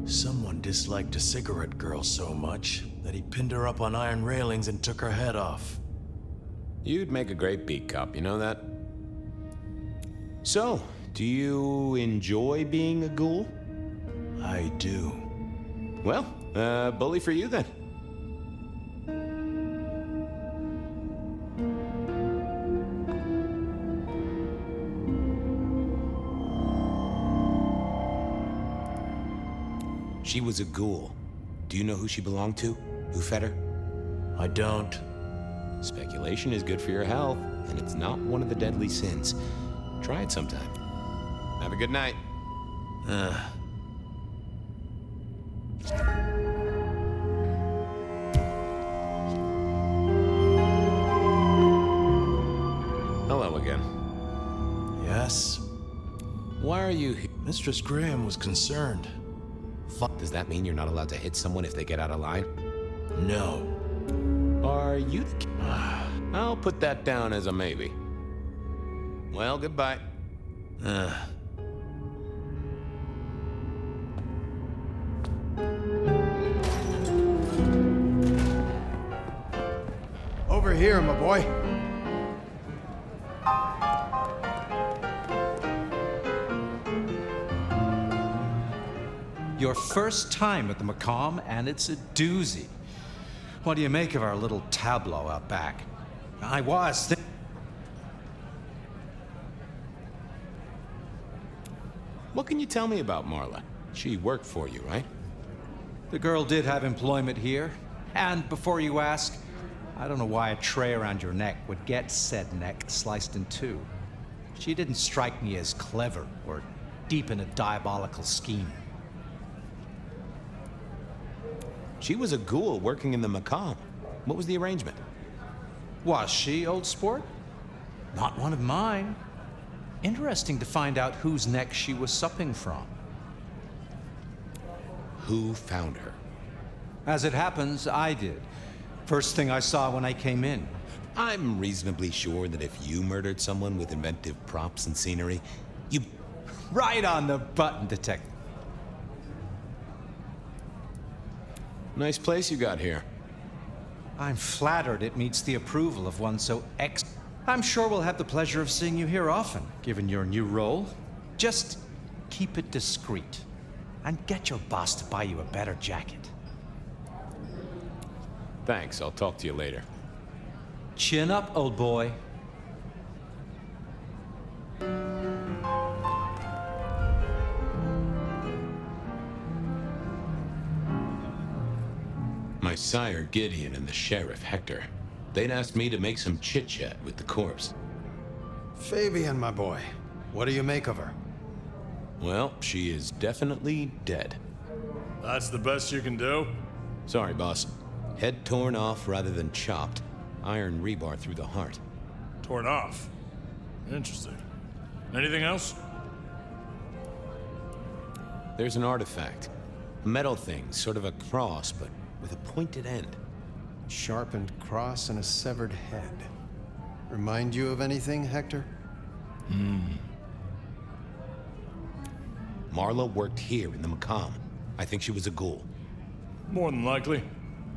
Someone disliked a cigarette girl so much that he pinned her up on iron railings and took her head off. You'd make a great beat cop, you know that? So, do you enjoy being a ghoul? I do. Well, bully for you then. She was a ghoul. Do you know who she belonged to? Who fed her? I don't. Speculation is good for your health, and it's not one of the deadly sins. Try it sometime. Have a good night. Hello again. Yes? Why are you here? Mistress Graham was concerned. Does that mean you're not allowed to hit someone if they get out of line? No. Are you the I'll put that down as a maybe. Well, goodbye. Over here, my boy. Your first time at the Macomb, and it's a doozy. What do you make of our little tableau out back? What can you tell me about Marla? She worked for you, right? The girl did have employment here. And before you ask, I don't know why a tray around your neck would get said neck sliced in two. She didn't strike me as clever or deep in a diabolical scheme. She was a ghoul working in the Macomb. What was the arrangement? Was she, old sport? Not one of mine. Interesting to find out whose neck she was supping from. Who found her? As it happens, I did. First thing I saw when I came in. I'm reasonably sure that if you murdered someone with inventive props and scenery, you... Right on the button, detective. Nice place you got here. I'm flattered it meets the approval of one so I'm sure we'll have the pleasure of seeing you here often, given your new role. Just keep it discreet. And get your boss to buy you a better jacket. Thanks, I'll talk to you later. Chin up, old boy. My sire, Gideon, and the sheriff, Hector, they'd asked me to make some chit-chat with the corpse. Fabian, my boy, what do you make of her? Well, she is definitely dead. That's the best you can do? Sorry, boss. Head torn off rather than chopped. Iron rebar through the heart. Torn off? Interesting. Anything else? There's an artifact. A metal thing, sort of a cross, but with a pointed end. Sharpened cross and a severed head. Remind you of anything, Hector? Marla worked here in the Macomb. I think she was a ghoul. More than likely.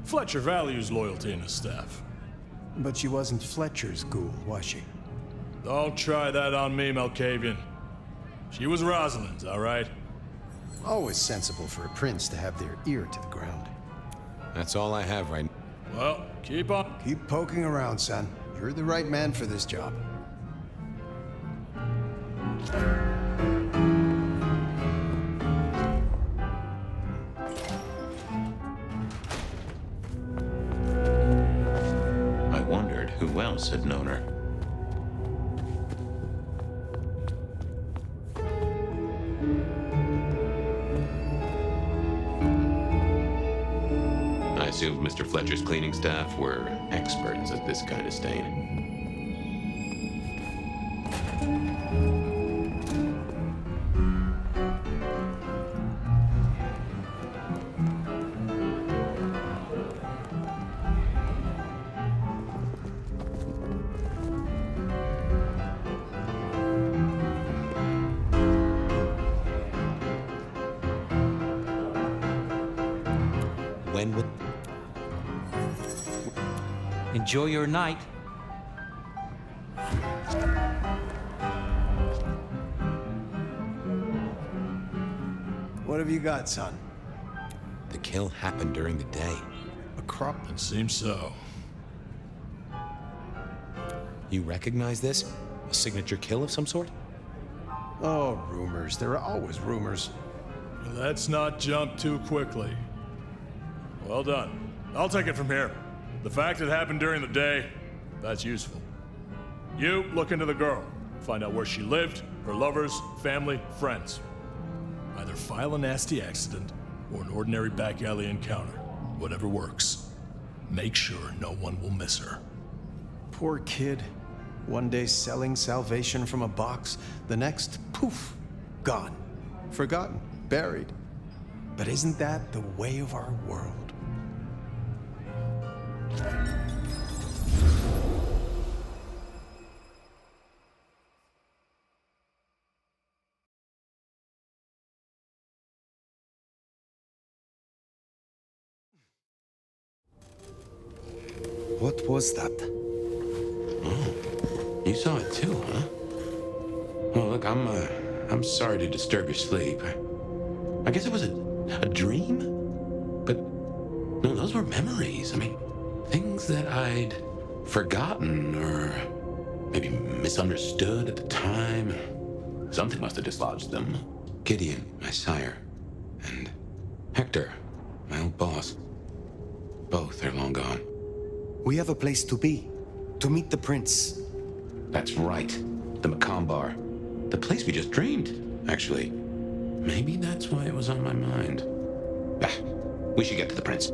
Fletcher values loyalty in his staff. But she wasn't Fletcher's ghoul, was she? Don't try that on me, Malkavian. She was Rosalind's, all right? Always sensible for a prince to have their ear to the ground. That's all I have right now. Well, keep on. Keep poking around, son. You're the right man for this job. I wondered who else had known her. I assumed Mr. Fletcher's cleaning staff were experts at this kind of stain. when would... Enjoy your night. What have you got, son? The kill happened during the day. A crop? It seems so. You recognize this? A signature kill of some sort? Oh, rumors. There are always rumors. Let's not jump too quickly. Well done. I'll take it from here. The fact it happened during the day, that's useful. You look into the girl. Find out where she lived, her lovers, family, friends. Either file a nasty accident or an ordinary back alley encounter. Whatever works. Make sure no one will miss her. Poor kid. One day selling salvation from a box, the next, poof, gone. Forgotten, buried. But isn't that the way of our world? What was that? Oh, you saw it too, huh? Well, look, I'm sorry to disturb your sleep. I guess it was a dream? But, no, those were memories. I mean, things that I'd forgotten or maybe misunderstood at the time. Something must have dislodged them. Gideon, my sire, and Hector, my old boss. Both are long gone. We have a place to be. To meet the prince. That's right. The Macombar. The place we just dreamed, actually. Maybe that's why it was on my mind. Ah, we should get to the prince.